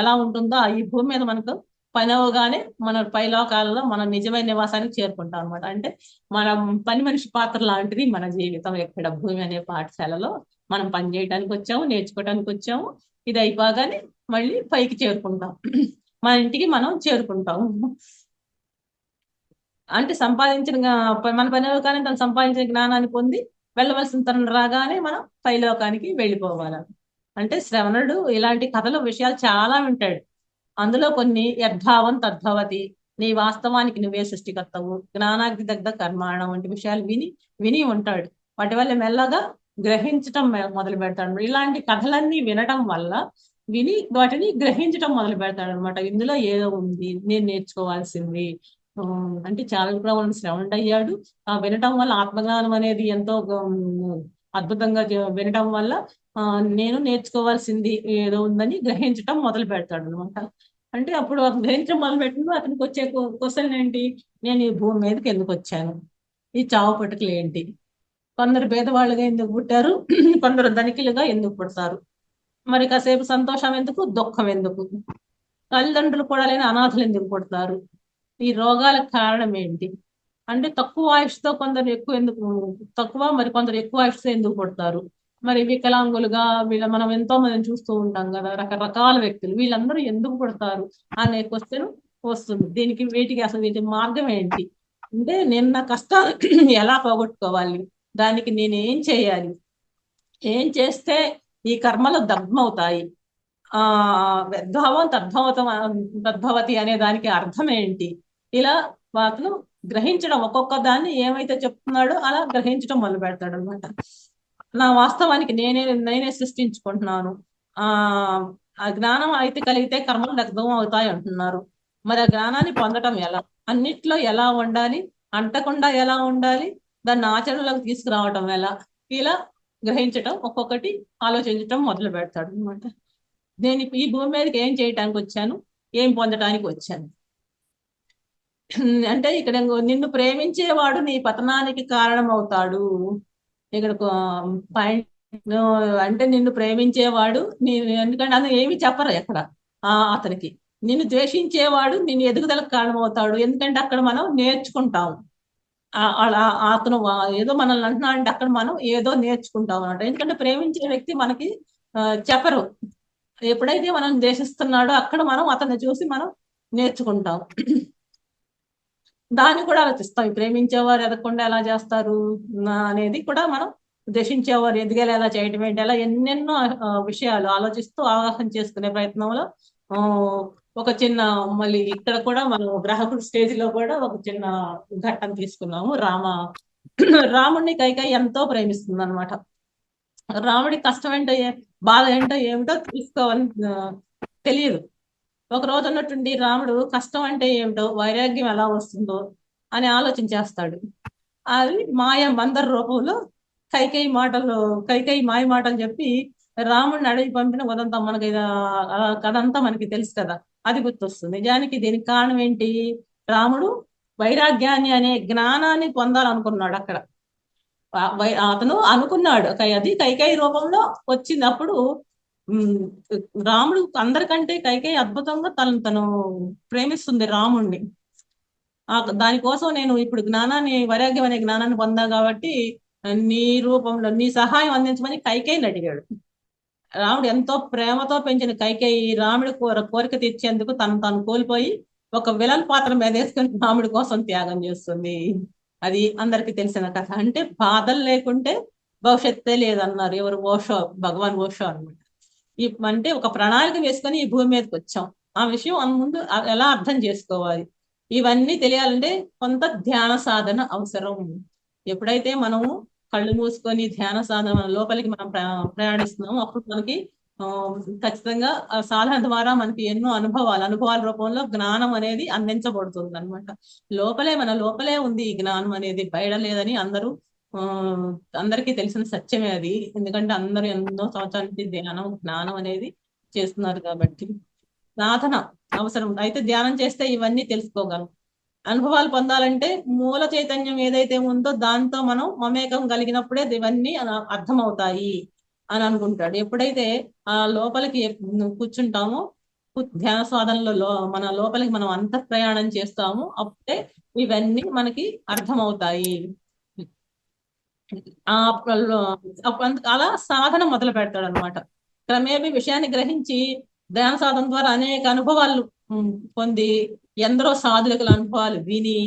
ఎలా ఉంటుందో ఈ భూమి మీద మనకు పని అవగానే మన పైలోకాలలో మన నిజమైన నివాసానికి చేరుకుంటాం అనమాట. అంటే మనం పని మనిషి పాత్ర లాంటిది మన జీవితం. ఎక్కడ భూమి అనే పాఠశాలలో మనం పని చేయడానికి వచ్చాము, నేర్చుకోవడానికి వచ్చాము. ఇది అయిపోగానే మళ్ళీ పైకి చేరుకుంటాం, మన ఇంటికి మనం చేరుకుంటాం. అంటే మన పని అవగానే తను సంపాదించిన జ్ఞానాన్ని పొంది వెళ్ళవలసిన తరుణం రాగానే మనం పైలోకానికి వెళ్ళిపోవాలి. అంటే శ్రవణుడు ఇలాంటి కథలు విషయాలు చాలా వింటాడు. అందులో కొన్ని యద్భావం తద్భవతి, నీ వాస్తవానికి నువ్వే సృష్టికర్తవు, జ్ఞానాగ్ని దగ్ధ కర్మాణం వంటి విషయాలు విని ఉంటాడు. వాటి వల్ల మెల్లగా గ్రహించటం మొదలు పెడతాడు. ఇలాంటి కథలన్నీ వినటం వల్ల విని వాటిని గ్రహించటం మొదలు పెడతాడు అనమాట. ఇందులో ఏదో ఉంది, నేను నేర్చుకోవాల్సింది. అంటే చాలా శ్రవణుడు అయ్యాడు. ఆ వినటం వల్ల ఆత్మజ్ఞానం అనేది ఎంతో అద్భుతంగా వినటం వల్ల నేను నేర్చుకోవాల్సింది ఏదో ఉందని గ్రహించటం మొదలు పెడతాడు అనమాట. అంటే అప్పుడు గ్రహించడం మొదలు పెట్టినప్పుడు అతనికి వచ్చే క్వశ్చన్ ఏంటి, నేను ఈ భూమి మీదకి ఎందుకు వచ్చాను, ఈ చావు పట్టుకలు ఏంటి, కొందరు పేదవాళ్ళుగా ఎందుకు పుట్టారు, కొందరు ధనికులుగా ఎందుకు పుడతారు, మరి కాసేపు సంతోషం ఎందుకు, దుఃఖం ఎందుకు, తల్లిదండ్రులు కూడా లేని అనాథలు ఎందుకు పుడతారు, ఈ రోగాలకు కారణం ఏంటి, అంటే తక్కువ ఆయుష్తో కొందరు ఎక్కువ ఎందుకు తక్కువ, మరి కొందరు ఎక్కువ ఆయుష్తో ఎందుకు పుడతారు, మరి వికలాంగులుగా మనం ఎంతో మందిని చూస్తూ ఉంటాం కదా, రకరకాల వ్యక్తులు, వీళ్ళందరూ ఎందుకు పుడతారు అనే క్వశ్చన్ వస్తుంది. వీటికి అసలు వీటి మార్గం ఏంటి, అంటే నేను నా కష్టాలు ఎలా పోగొట్టుకోవాలి, దానికి నేను ఏం చేయాలి, ఏం చేస్తే ఈ కర్మలు దగ్ధమవుతాయి, యద్భావం తద్భవతి అనే దానికి అర్థం ఏంటి, ఇలా అతను గ్రహించడం, ఒక్కొక్క దాన్ని ఏమైతే చెప్తున్నాడో అలా గ్రహించడం మొదలు పెడతాడు అనమాట. నా వాస్తవానికి నేనే సృష్టించుకుంటున్నాను, ఆ జ్ఞానం అయితే కలిగితే కర్మలు దగ్ధం అవుతాయి అంటున్నారు. మరి ఆ జ్ఞానాన్ని పొందడం ఎలా, అన్నిట్లో ఎలా ఉండాలి, అంటకుండా ఎలా ఉండాలి, దాన్ని ఆచరణలోకి తీసుకురావటం ఎలా, ఇలా గ్రహించటం, ఒక్కొక్కటి ఆలోచించటం మొదలు పెడతాడు అనమాట. నేను ఈ భూమి మీదకి ఏం చేయటానికి వచ్చాను, ఏం పొందటానికి వచ్చాను, అంటే ఇక్కడ నిన్ను ప్రేమించేవాడు నీ పతనానికి కారణం అవుతాడు. ఇక్కడ పాయింట్ అంటే నిన్ను ప్రేమించేవాడు ఎందుకంటే అది ఏమి చెప్పరు ఎక్కడ అతనికి. నిన్ను ద్వేషించేవాడు నిన్ను ఎదుగుదలకు కారణమవుతాడు, ఎందుకంటే అక్కడ మనం నేర్చుకుంటాం. అతను ఏదో మనల్ని అంటున్నాడు అంటే అక్కడ మనం ఏదో నేర్చుకుంటాం అన్నమాట. ఎందుకంటే ప్రేమించే వ్యక్తి మనకి చెప్పరు, ఎప్పుడైతే మనం ద్వేషిస్తున్నాడో అక్కడ మనం అతన్ని చూసి మనం నేర్చుకుంటాం. దాన్ని కూడా ఆలోచిస్తాం, ప్రేమించేవారు ఎదగకుండా ఎలా చేస్తారు అనేది కూడా మనం, ద్వేషించేవారు ఎదిగేలా ఎలా చేయటం ఏంటి, అలా ఎన్నెన్నో విషయాలు ఆలోచిస్తూ అవగాహన చేసుకునే ప్రయత్నంలో ఒక చిన్న, మళ్ళీ ఇక్కడ కూడా మనం గ్రాహకుడు స్టేజ్ లో కూడా ఒక చిన్న ఘట్టం తీసుకున్నాము. రాముడిని కైకేయి ఎంతో ప్రేమిస్తుంది అనమాట. రాముడి కష్టం ఏంటో బాధ ఏంటో ఏమిటో తీసుకోవాలని తెలియదు. ఒక రోజు ఉన్నట్టుండి రాముడు కష్టం అంటే ఏమిటో, వైరాగ్యం ఎలా వస్తుందో అని ఆలోచించేస్తాడు. అది మందర రూపంలో కైకేయి మాయ మాటలు చెప్పి రాముడిని అడవి పంపిన ఉదంతా మనకి కథంతా మనకి తెలుసు కదా, అది గుర్తొస్తుంది. నిజానికి దీనికి కారణం ఏంటి, రాముడు వైరాగ్యాన్ని అనే జ్ఞానాన్ని పొందాలనుకున్నాడు. అక్కడ అతను అనుకున్నాడు, అది కైకేయి రూపంలో వచ్చినప్పుడు రాముడు అందరికంటే కైకేయి అద్భుతంగా తను ప్రేమిస్తుంది రాముణ్ణి. దానికోసం నేను ఇప్పుడు వైరాగ్యం అనే జ్ఞానాన్ని పొందా కాబట్టి నీ రూపంలో నీ సహాయం అందించమని కైకేయిని అడిగాడు. రాముడు ఎంతో ప్రేమతో పెంచిన కైకేయి రాముడి కోరిక తీర్చేందుకు తను కోల్పోయి ఒక విలన్ పాత్ర మీద వేసుకుని రాముడి కోసం త్యాగం చేస్తుంది. అది అందరికి తెలిసిన కథ. అంటే బాధలు లేకుంటే భవిష్యత్తే లేదన్నారు ఎవరు, భగవాన్ ఓషో అనమాట. అంటే ఒక ప్రణాళిక వేసుకొని ఈ భూమి మీదకి వచ్చాం, ఆ విషయం ముందు ఎలా అర్థం చేసుకోవాలి, ఇవన్నీ తెలియాలంటే కొంత ధ్యాన సాధన అవసరం. ఎప్పుడైతే మనము కళ్ళు మూసుకొని ధ్యాన సాధన లోపలికి మనం ప్రయాణిస్తున్నాము, అప్పుడు మనకి ఖచ్చితంగా సాధన ద్వారా మనకి ఎన్నో అనుభవాల రూపంలో జ్ఞానం అనేది అందించబడుతుంది అనమాట. మన లోపలే ఉంది ఈ జ్ఞానం అనేది, బయట లేదని అందరికీ తెలిసిన సత్యమే అది. ఎందుకంటే అందరూ ఎన్నో సంవత్సరాల నుంచి జ్ఞానం అనేది చేస్తున్నారు కాబట్టి సాధన అవసరం. అయితే ధ్యానం చేస్తే ఇవన్నీ తెలుసుకోగలం. అనుభవాలు పొందాలంటే మూల చైతన్యం ఏదైతే ఉందో దాంతో మనం మమేకం కలిగినప్పుడే ఇవన్నీ అర్థమవుతాయి అని అనుకుంటాడు. ఎప్పుడైతే ఆ లోపలికి కూర్చుంటామో ధ్యాన సాధనలో మన లోపలికి మనం అంతఃప్రయాణం చేస్తాము, అప్పుడే ఇవన్నీ మనకి అర్థమవుతాయి. అలా సాధన మొదలు పెడతాడు అనమాట. క్రమేపీ విషయాన్ని గ్రహించి ధ్యాన సాధన ద్వారా అనేక అనుభవాలు పొంది, ఎందరో సాధుల అనుభవాలు విని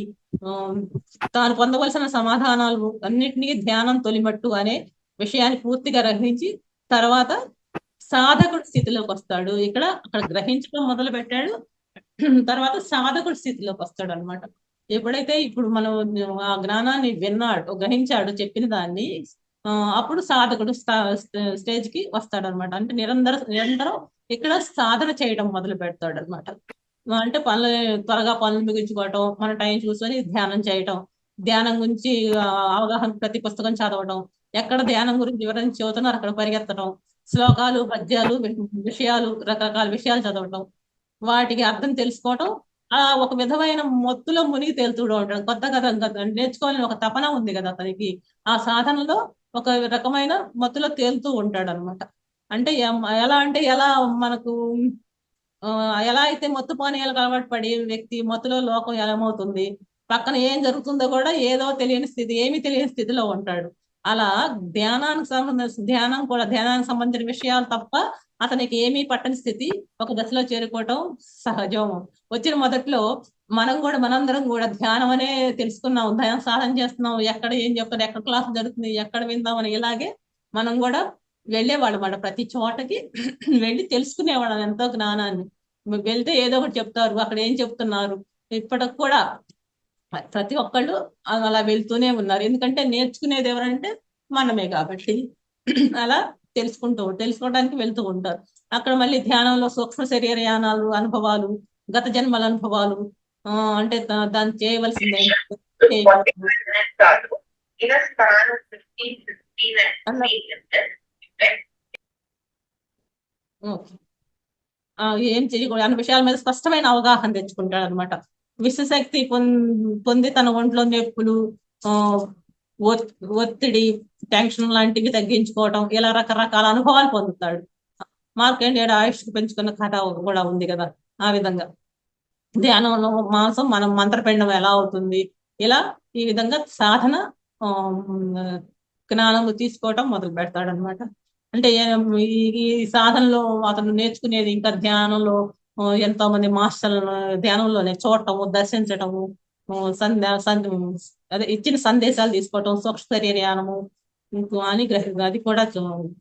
తాను పొందవలసిన సమాధానాలు అన్నిటినీ ధ్యానం తొలిమట్టు అనే విషయాన్ని పూర్తిగా గ్రహించి తర్వాత సాధకుడి స్థితిలోకి వస్తాడు. అక్కడ గ్రహించడం మొదలు పెట్టాడు, తర్వాత సాధకుడి స్థితిలోకి వస్తాడు అనమాట. ఎప్పుడైతే ఇప్పుడు మనం ఆ జ్ఞానాన్ని విన్నాడు, గ్రహించాడు, చెప్పిన దాన్ని అప్పుడు సాధకుడు స్టేజ్ కి వస్తాడు అనమాట. అంటే నిరంతరం ఇక్కడ సాధన చేయడం మొదలు పెడతాడు అనమాట. అంటే త్వరగా పనులు ముగించుకోవటం, మన టైం చూసుకొని ధ్యానం చేయటం, ధ్యానం గురించి అవగాహన ప్రతి పుస్తకం చదవడం, ఎక్కడ ధ్యానం గురించి వివరించి చదువుతున్నారు అక్కడ పరిగెత్తడం, శ్లోకాలు, పద్యాలు, విషయాలు, రకరకాల విషయాలు చదవటం, వాటికి అర్థం తెలుసుకోవటం, ఒక విధమైన మొత్తులో మునిగి తేలుతూ ఉంటాడు. కొత్త కథ నేర్చుకోవాలని ఒక తపన ఉంది కదా అతనికి. ఆ సాధనలో ఒక రకమైన మొత్తులో తేలుతూ ఉంటాడు అనమాట. అంటే ఎలా మనకు ఎలా అయితే మొత్තු పానీయాలకు అలవాటు పడి వ్యక్తి మొత్తులో లోకం ఏమవుతుంది, పక్కన ఏం జరుగుతుందో కూడా ఏదో తెలియని స్థితి, ఏమీ తెలియని స్థితిలో ఉంటాడు. అలా ధ్యానానికి సంబంధించిన విషయాలు తప్ప అతనికి ఏమీ పట్టని స్థితి ఒక దశలో చేరుకోవటం సహజం. వచ్చిన మొదట్లో మనందరం కూడా ధ్యానం అనే తెలుసుకున్నాం, ధ్యానం సాధన చేస్తున్నాం, ఎక్కడ ఏం చెప్తారు, ఎక్కడ క్లాస్ జరుగుతుంది, ఎక్కడ విందామని ఇలాగే మనం కూడా వెళ్ళేవాళ్ళం అన్నమాట. ప్రతి చోటకి వెళ్ళి తెలుసుకునేవాళ్ళం ఎంతో జ్ఞానాన్ని. వెళ్తే ఏదో ఒకటి చెప్తారు, అక్కడ ఏం చెప్తున్నారు. ఇప్పటికి కూడా ప్రతి ఒక్కళ్ళు అలా వెళ్తూనే ఉన్నారు. ఎందుకంటే నేర్చుకునేది ఎవరంటే మనమే కాబట్టి అలా తెలుసుకోవడానికి వెళ్తూ ఉంటారు. అక్కడ మళ్ళీ ధ్యానంలో సూక్ష్మ శరీర యానాలు అనుభవాలు, గత జన్మల అనుభవాలు, అంటే దాన్ని చేయవలసిందే ఏం చేయకూడదు అన్న విషయాల మీద స్పష్టమైన అవగాహన తెచ్చుకుంటాడు అనమాట. విశ్వశక్తి పొంది తన ఒంట్లో నొప్పులు, ఒత్తిడి, టెన్షన్ లాంటివి తగ్గించుకోవటం, ఇలా రకరకాల అనుభవాలు పొందుతాడు. మార్కండేయుడు ఆయుష్ పెంచుకున్న కథ కూడా ఉంది కదా. ఆ విధంగా ధ్యానంలో మనం మంత్రపిండం ఎలా అవుతుంది, ఇలా ఈ విధంగా సాధన జ్ఞానము తీసుకోవటం మొదలు పెడతాడు అనమాట. అంటే ఈ సాధనలో అతను నేర్చుకునేది ఇంకా ధ్యానంలో ఎంతో మంది మాస్టర్లను ధ్యానంలోనే చూడటము, దర్శించటము, అదే ఇచ్చిన సందేశాలు తీసుకోవటం, సూక్ష్మ శరీర ధ్యానము అని అది కూడా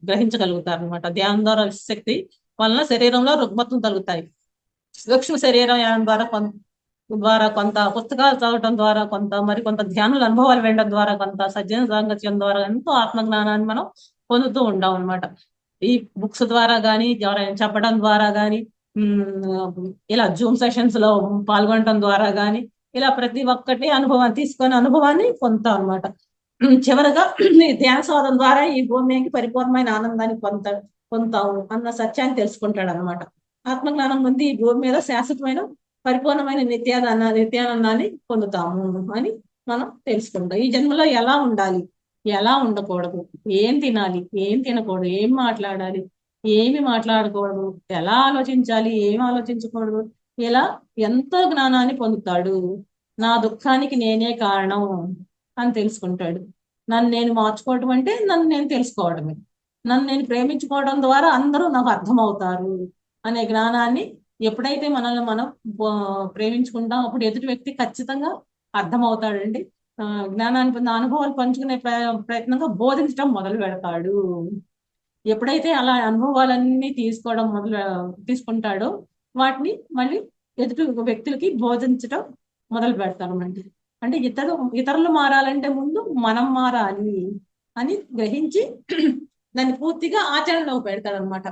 గ్రహించగలుగుతారు అనమాట. ధ్యానం ద్వారా శక్తి వలన శరీరంలో రుగ్మతలు తగ్గుతాయి. సూక్ష్మ శరీరం ద్వారా కొంత పుస్తకాలు చదవటం ద్వారా కొంత ధ్యానుల అనుభవాలు వినడం ద్వారా, కొంత సజ్జన సాంగత్యం ద్వారా ఎంతో ఆత్మజ్ఞానాన్ని మనం పొందుతూ ఉంటాం అనమాట. ఈ బుక్స్ ద్వారా కానీ, ఎవరైనా చెప్పడం ద్వారా కానీ, ఇలా జూమ్ సెషన్స్ లో పాల్గొనడం ద్వారా కానీ, ఇలా ప్రతి ఒక్కటి అనుభవాన్ని పొందుతాం అనమాట. చివరగా ధ్యాన సాధన ద్వారా ఈ భూమికి పరిపూర్ణమైన ఆనందాన్ని పొందుతాము అన్న సత్యాన్ని తెలుసుకుంటాడు అనమాట. ఆత్మజ్ఞానం పొంది ఈ భూమి మీద శాశ్వతమైన పరిపూర్ణమైన నిత్యానందాన్ని పొందుతాము అని మనం తెలుసుకుంటాం. ఈ జన్మలో ఎలా ఉండాలి, ఎలా ఉండకూడదు, ఏం తినాలి, ఏం తినకూడదు, ఏం మాట్లాడాలి, ఏమి మాట్లాడకూడదు, ఎలా ఆలోచించాలి, ఏం ఆలోచించకూడదు, ఇలా ఎంతో జ్ఞానాన్ని పొందుతాడు. నా దుఃఖానికి నేనే కారణం అని తెలుసుకుంటాడు. నన్ను నేను మార్చుకోవటం అంటే నన్ను నేను తెలుసుకోవడమే. నన్ను నేను ప్రేమించుకోవడం ద్వారా అందరూ నాకు అర్థమవుతారు అనే జ్ఞానాన్ని ఎప్పుడైతే మనల్ని మనం ప్రేమించుకుంటాం అప్పుడు ఎదుటి వ్యక్తి ఖచ్చితంగా అర్థమవుతాడండి. జ్ఞానాన్ని పొందిన అనుభవాలు పంచుకునే ప్రయత్నంగా బోధించడం మొదలు పెడతాడు. ఎప్పుడైతే అలా అనుభవాలన్నీ తీసుకుంటాడో వాటిని మళ్ళీ ఎదుటి వ్యక్తులకి బోధించడం మొదలు పెడతాడు. అంటే ఇతరులు మారాలంటే ముందు మనం మారాలి అని గ్రహించి దాన్ని పూర్తిగా ఆచరణలో పెడతాడు అనమాట.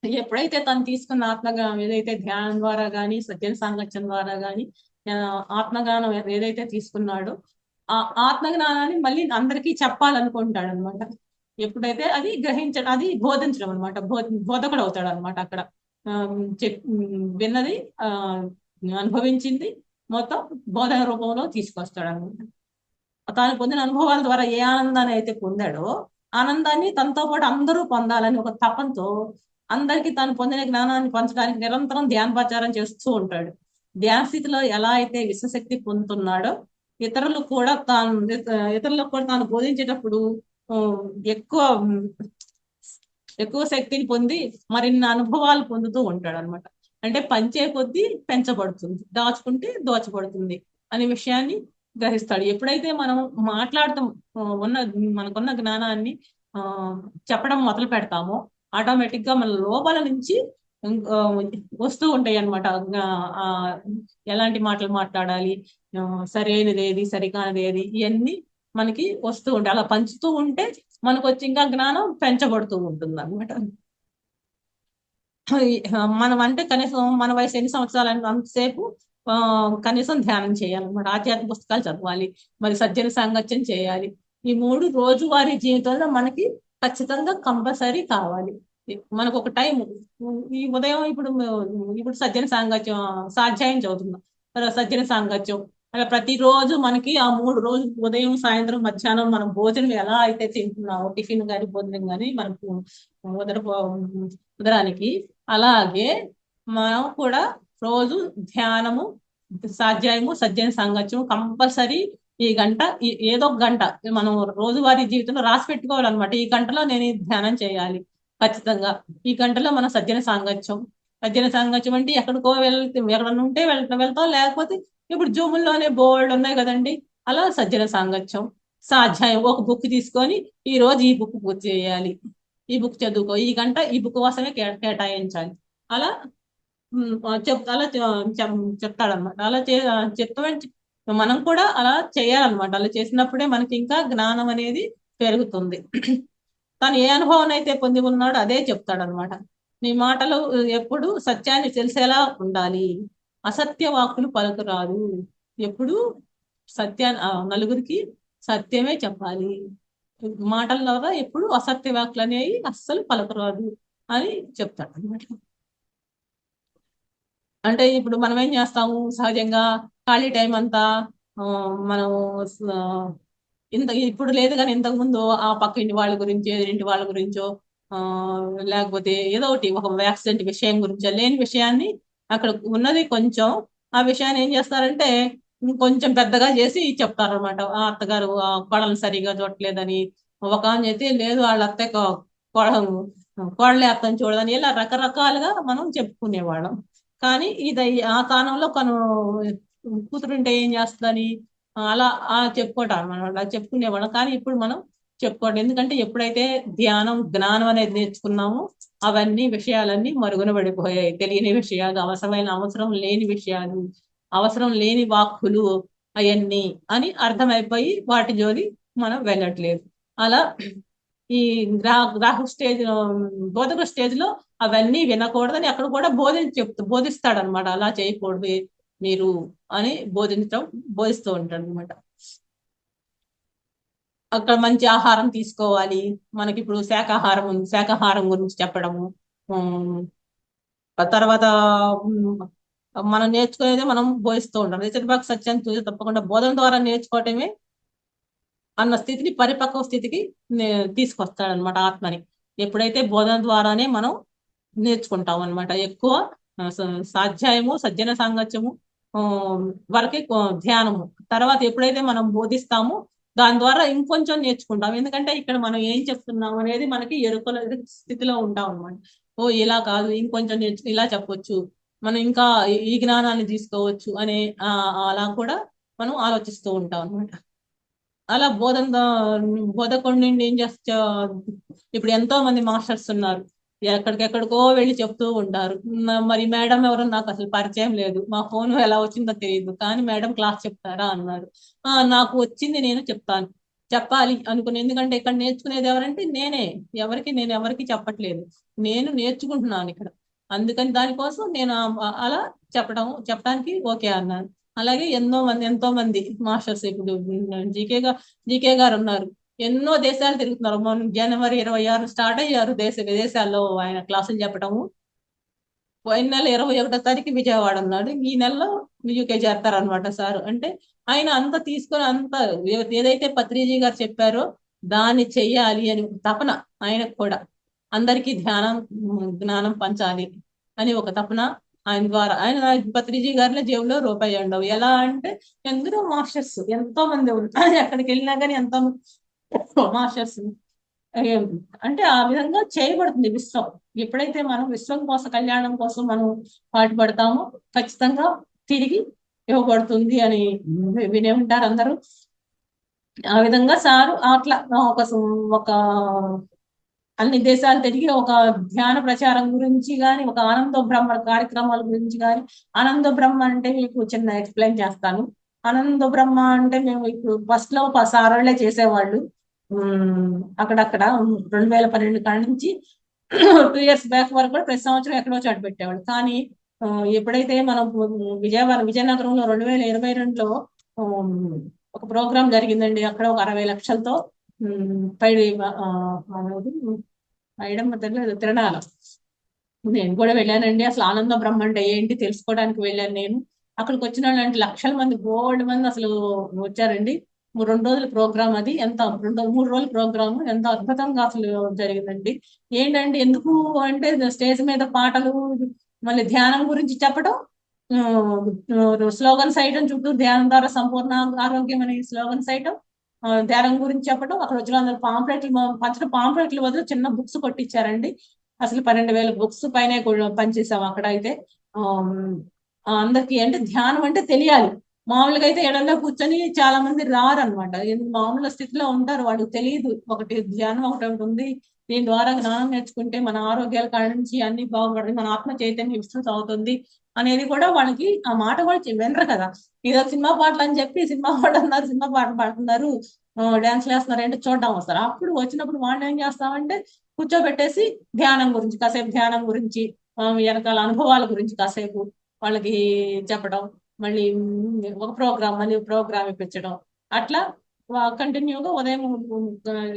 ఎప్పుడైతే తను తీసుకున్న ఆత్మజ్ఞానం ఏదైతే ధ్యానం ద్వారా కానీ, సజ్జన సాంగత్యం ద్వారా కానీ ఆత్మజ్ఞానం ఏదైతే తీసుకున్నాడో ఆ ఆత్మజ్ఞానాన్ని మళ్ళీ అందరికీ చెప్పాలనుకుంటాడు అనమాట. ఎప్పుడైతే అది గ్రహించడం, అది బోధించడం అనమాట, బోధకుడు అవుతాడు అనమాట అక్కడ. విన్నది అనుభవించింది మొత్తం బోధన రూపంలో తీసుకొస్తాడు అనమాట. తాను పొందిన అనుభవాల ద్వారా ఏ ఆనందాన్ని అయితే పొందాడో ఆనందాన్ని తనతో పాటు అందరూ పొందాలని ఒక తపంతో అందరికీ తాను పొందిన జ్ఞానాన్ని పంచడానికి నిరంతరం ధ్యానోపచారం చేస్తూ ఉంటాడు. ధ్యాన స్థితిలో ఎలా అయితే విశ్వశక్తి పొందుతున్నాడో ఇతరులకు కూడా తాను బోధించేటప్పుడు ఎక్కువ ఎక్కువ శక్తిని పొంది మరిన్ని అనుభవాలు పొందుతూ ఉంటాడు అనమాట. అంటే పంచే కొద్దీ పెంచబడుతుంది, దాచుకుంటే దోచబడుతుంది అనే విషయాన్ని గ్రహిస్తాడు. ఎప్పుడైతే మనం మాట్లాడతాం మనకున్న జ్ఞానాన్ని చెప్పడం మొదలు పెడతామో ఆటోమేటిక్ గా మన లోపల నుంచి వస్తూ ఉంటాయి అనమాట. ఎలాంటి మాటలు మాట్లాడాలి, సరైనది ఏది, సరికానిది ఏది, ఇవన్నీ మనకి వస్తూ ఉంటాయి. అలా పంచుతూ ఉంటే మనకు వచ్చి ఇంకా జ్ఞానం పెంచబడుతూ ఉంటుంది అనమాట. మనం అంటే కనీసం మన వయసు ఎన్ని సంవత్సరాలు అంతసేపు కనీసం ధ్యానం చేయాలన్నమాట, ఆధ్యాత్మిక పుస్తకాలు చదవాలి, మరి సజ్జన సాంగత్యం చేయాలి. ఈ 3 రోజువారీ జీవితంలో మనకి ఖచ్చితంగా కంపల్సరీ కావాలి. మనకు ఒక టైం, ఈ ఉదయం ఇప్పుడు సజ్జన సాంగత్యం స్వాధ్యాయం చదువుతున్నాం, సజ్జన సాంగత్యం అలా ప్రతిరోజు మనకి ఆ 3 రోజులు ఉదయం సాయంత్రం మధ్యాహ్నం మనం భోజనం ఎలా అయితే తింటున్నామో, టిఫిన్ కానీ భోజనం కానీ మనకు ఉదరానికి, అలాగే మనం కూడా రోజు ధ్యానము, స్వాధ్యాయము, సజ్జన సాంగత్యం కంపల్సరీ ఈ గంట, ఏదో ఒక గంట మనం రోజువారీ జీవితంలో రాసి పెట్టుకోవాలన్నమాట. ఈ గంటలో నేను ధ్యానం చేయాలి ఖచ్చితంగా, ఈ గంటలో మనం సజ్జన సాంగత్యం అంటే ఎక్కడికో ఎక్కడన్నా ఉంటే వెళ్తాం, లేకపోతే ఇప్పుడు జూముల్లోనే బోర్డు ఉన్నాయి కదండి, అలా సజ్జన సాంగత్యం, స్వాధ్యాయం ఒక బుక్ తీసుకొని ఈ రోజు ఈ బుక్ పూర్తి చేయాలి, ఈ బుక్ చదువుకో, ఈ గంట ఈ బుక్ కోసమే కేటాయించాలి, అలా చెప్తాడనమాట. అలా చెప్తామంటే మనం కూడా అలా చేయాలన్నమాట. అలా చేసినప్పుడే మనకి ఇంకా జ్ఞానం అనేది పెరుగుతుంది. తను ఏ అనుభవం అయితే పొంది ఉన్నాడో అదే చెప్తాడనమాట. నీ మాటలు ఎప్పుడు సత్యాన్ని తెలిసేలా ఉండాలి, అసత్య వాక్కులు పలుకురాదు, ఎప్పుడు నలుగురికి సత్యమే చెప్పాలి, మాటల ద్వారా ఎప్పుడు అసత్య వాక్కులు అనేవి అస్సలు పలకరాదు అని చెప్తాడు అనమాట. అంటే ఇప్పుడు మనం ఏం చేస్తాము, సహజంగా ఖాళీ టైం అంతా మనం ఇప్పుడు లేదు కానీ ఇంతకు ముందు ఆ పక్క ఇంటి వాళ్ళ గురించి, ఎదురింటి వాళ్ళ గురించో లేకపోతే ఏదో ఒకటి ఒక యాక్సిడెంట్ విషయం గురించో, లేని విషయాన్ని అక్కడ ఉన్నది కొంచెం, ఆ విషయాన్ని ఏం చేస్తారంటే కొంచెం పెద్దగా చేసి చెప్తారనమాట. ఆ అత్తగారు కోడలు సరిగా చూడట్లేదని, ఒక ఆమె అయితే లేదు వాళ్ళ అత్తే కోడలే అత్తని చూడదని, ఇలా రకరకాలుగా మనం చెప్పుకునేవాళ్ళం. కానీ ఇది ఆ స్థానంలో కూతురుంటే ఏం చేస్తుందని అలా చెప్పుకోవటం అనమాట, అలా చెప్పుకునేవాళ్ళం. కానీ ఇప్పుడు మనం చెప్పుకోవడం, ఎందుకంటే ఎప్పుడైతే జ్ఞానం అనేది నేర్చుకున్నామో అవన్నీ విషయాలన్నీ మరుగున పడిపోయాయి. తెలియని విషయాలు, అవసరం లేని విషయాలు, అవసరం లేని వాక్కులు అవన్నీ అని అర్థమైపోయి వాటి జోలి మనం వెళ్ళట్లేదు. అలా ఈ గ్రాహక స్టేజ్, బోధక స్టేజ్ లో అవన్నీ వినకూడదని అక్కడ కూడా బోధిస్తాడనమాట. అలా చేయకూడదు మీరు అని బోధిస్తూ ఉంటాడు అనమాట. అక్కడ మంచి ఆహారం తీసుకోవాలి, మనకి ఇప్పుడు శాకాహారం గురించి చెప్పడము, తర్వాత మనం నేర్చుకునేది మనం బోధిస్తూ ఉంటాం. నిజబాక్ సత్యాన్ని చూసి తప్పకుండా బోధన ద్వారా నేర్చుకోవటమే అన్న స్థితిని, పరిపక్వ స్థితికి తీసుకొస్తాడనమాట ఆత్మని. ఎప్పుడైతే బోధన ద్వారానే మనం నేర్చుకుంటాం అనమాట. ఎక్కువ స్వాధ్యాయము, సజ్జన సాంగత్యము వరకే ధ్యానము, తర్వాత ఎప్పుడైతే మనం బోధిస్తామో దాని ద్వారా ఇంకొంచెం నేర్చుకుంటాం. ఎందుకంటే ఇక్కడ మనం ఏం చెప్తున్నాం అనేది మనకి ఎరుకల స్థితిలో ఉంటాం అనమాట. ఓ ఇలా కాదు, ఇంకొంచెం ఇలా చెప్పొచ్చు, మనం ఇంకా ఈ జ్ఞానాన్ని తీసుకోవచ్చు అనే అలా కూడా మనం ఆలోచిస్తూ ఉంటాం అనమాట. అలా బోధకుడి నుండి ఏం చేస్తా, ఇప్పుడు ఎంతో మంది మాస్టర్స్ ఉన్నారు, ఎక్కడికెక్కడికో వెళ్ళి చెప్తూ ఉంటారు. మరి మేడం ఎవరో నాకు అసలు పరిచయం లేదు, మా ఫోన్ ఎలా వచ్చిందో తెలియదు, కానీ మేడం క్లాస్ చెప్తారా అన్నారు. నాకు వచ్చింది, నేను చెప్తాను, చెప్పాలి అనుకుని. ఎందుకంటే ఇక్కడ నేర్చుకునేది ఎవరంటే నేను ఎవరికి చెప్పట్లేదు, నేను నేర్చుకుంటున్నాను ఇక్కడ. అందుకని దానికోసం నేను అలా చెప్పడానికి ఓకే అన్నాను. అలాగే ఎంతో మంది మాస్టర్స్, ఇప్పుడు జీకే గారు ఉన్నారు, ఎన్నో దేశాలు తిరుగుతున్నారు. మొన్న జనవరి 26 స్టార్ట్ అయ్యారు విదేశాల్లో ఆయన క్లాసులు చెప్పడము. పోయిన నెల 21వ తారీఖు విజయవాడ ఉన్నాడు. ఈ నెలలో యూకే చేస్తారనమాట సార్. అంటే ఆయన అంత తీసుకొని అంత ఏదైతే పత్రిజీ గారు చెప్పారో దాన్ని చెయ్యాలి అని తపన ఆయనకు కూడా. అందరికీ జ్ఞానం పంచాలి అని ఒక తపన ఆయన ద్వారా. ఆయన పత్రిజీ గారిలో జేబులో రూపాయి ఉండవు. ఎలా అంటే ఎందరో మాస్టర్స్ ఎంతో మంది ఎక్కడికి వెళ్ళినా కానీ ఎంతో మాస్టర్స్ అంటే ఆ విధంగా చేయబడుతుంది విశ్వం. ఎప్పుడైతే మనం విశ్వం కోసం, కళ్యాణం కోసం మనం పాటుపడతామో ఖచ్చితంగా తిరిగి ఇవ్వబడుతుంది అని వినే ఉంటారు అందరూ. ఆ విధంగా సారు అట్లా ఒక అన్ని దేశాలు తిరిగి ఒక ధ్యాన ప్రచారం గురించి కానీ, ఒక ఆనంద బ్రహ్మ కార్యక్రమాల గురించి కానీ. ఆనంద బ్రహ్మ అంటే మీకు చిన్న ఎక్స్ప్లెయిన్ చేస్తాను. ఆనంద బ్రహ్మ అంటే మేము ఇప్పుడు ఫస్ట్ లో సారోళ్లే చేసేవాళ్ళు. అక్కడక్కడ 2012 కాడి నుంచి 2 years బ్యాక్ వరకు కూడా ప్రతి సంవత్సరం ఎక్కడో చాటు పెట్టేవాళ్ళు. కానీ ఎప్పుడైతే మనం విజయనగరంలో 2022లో ఒక ప్రోగ్రాం జరిగిందండి. అక్కడ ఒక 60 లక్షలతో తిరణాల నేను కూడా వెళ్ళానండి. అసలు ఆనంద బ్రహ్మ అంటే ఏంటి తెలుసుకోవడానికి వెళ్ళాను నేను. అక్కడికి వచ్చిన వాళ్ళు లక్షల మంది, బోల్డ్ మంది అసలు వచ్చారండి. 2 రోజుల ప్రోగ్రామ్ అది. ఎంత 3 రోజుల ప్రోగ్రామ్ ఎంత అద్భుతంగా అసలు జరిగిందండి. ఏంటంటే ఎందుకు అంటే స్టేజ్ మీద పాటలు, మళ్ళీ ధ్యానం గురించి చెప్పడం, స్లోగన్స్ ఐటమ్ చుట్టూ ధ్యానం ద్వారా సంపూర్ణ ఆరోగ్యం అనే స్లోగన్స్ ఐటమ్, ధ్యానం గురించి చెప్పడం. అక్కడ వచ్చిన అందరు పాంప్లెట్లు బదులు చిన్న బుక్స్ కొట్టించారండి. అసలు 12,000 బుక్స్ పైన పనిచేసాం అక్కడ అయితే. అందరికి అంటే ధ్యానం అంటే తెలియాలి. మామూలుగా అయితే ఎడల్లో కూర్చొని చాలా మంది రారనమాట. మామూలు స్థితిలో ఉంటారు, వాళ్ళకి తెలియదు. ఒకటి ధ్యానం ఒకటి ఉంది, దీని ద్వారా జ్ఞానం నేర్చుకుంటే మన ఆరోగ్యాల కాడ నుంచి అన్ని బాగుపడుతుంది, మన ఆత్మ చైతన్యం విస్తృత అవుతుంది అనేది కూడా వాళ్ళకి ఆ మాట కూడా వినరు కదా. ఇదో సినిమా పాటలు అని చెప్పి సినిమా పాటలు అన్నారు, సినిమా పాటలు పాడుతున్నారు, డాన్స్లు వేస్తున్నారు అంటే చూడడం వస్తారు. అప్పుడు వచ్చినప్పుడు వాళ్ళు ఏం చేస్తామంటే కూర్చోబెట్టేసి ధ్యానం గురించి కాసేపు, ధ్యానం గురించి వెనకాల అనుభవాల గురించి కాసేపు వాళ్ళకి చెప్పడం, మళ్ళీ ఒక ప్రోగ్రామ్ ఇప్పించడం. అట్లా కంటిన్యూగా ఉదయం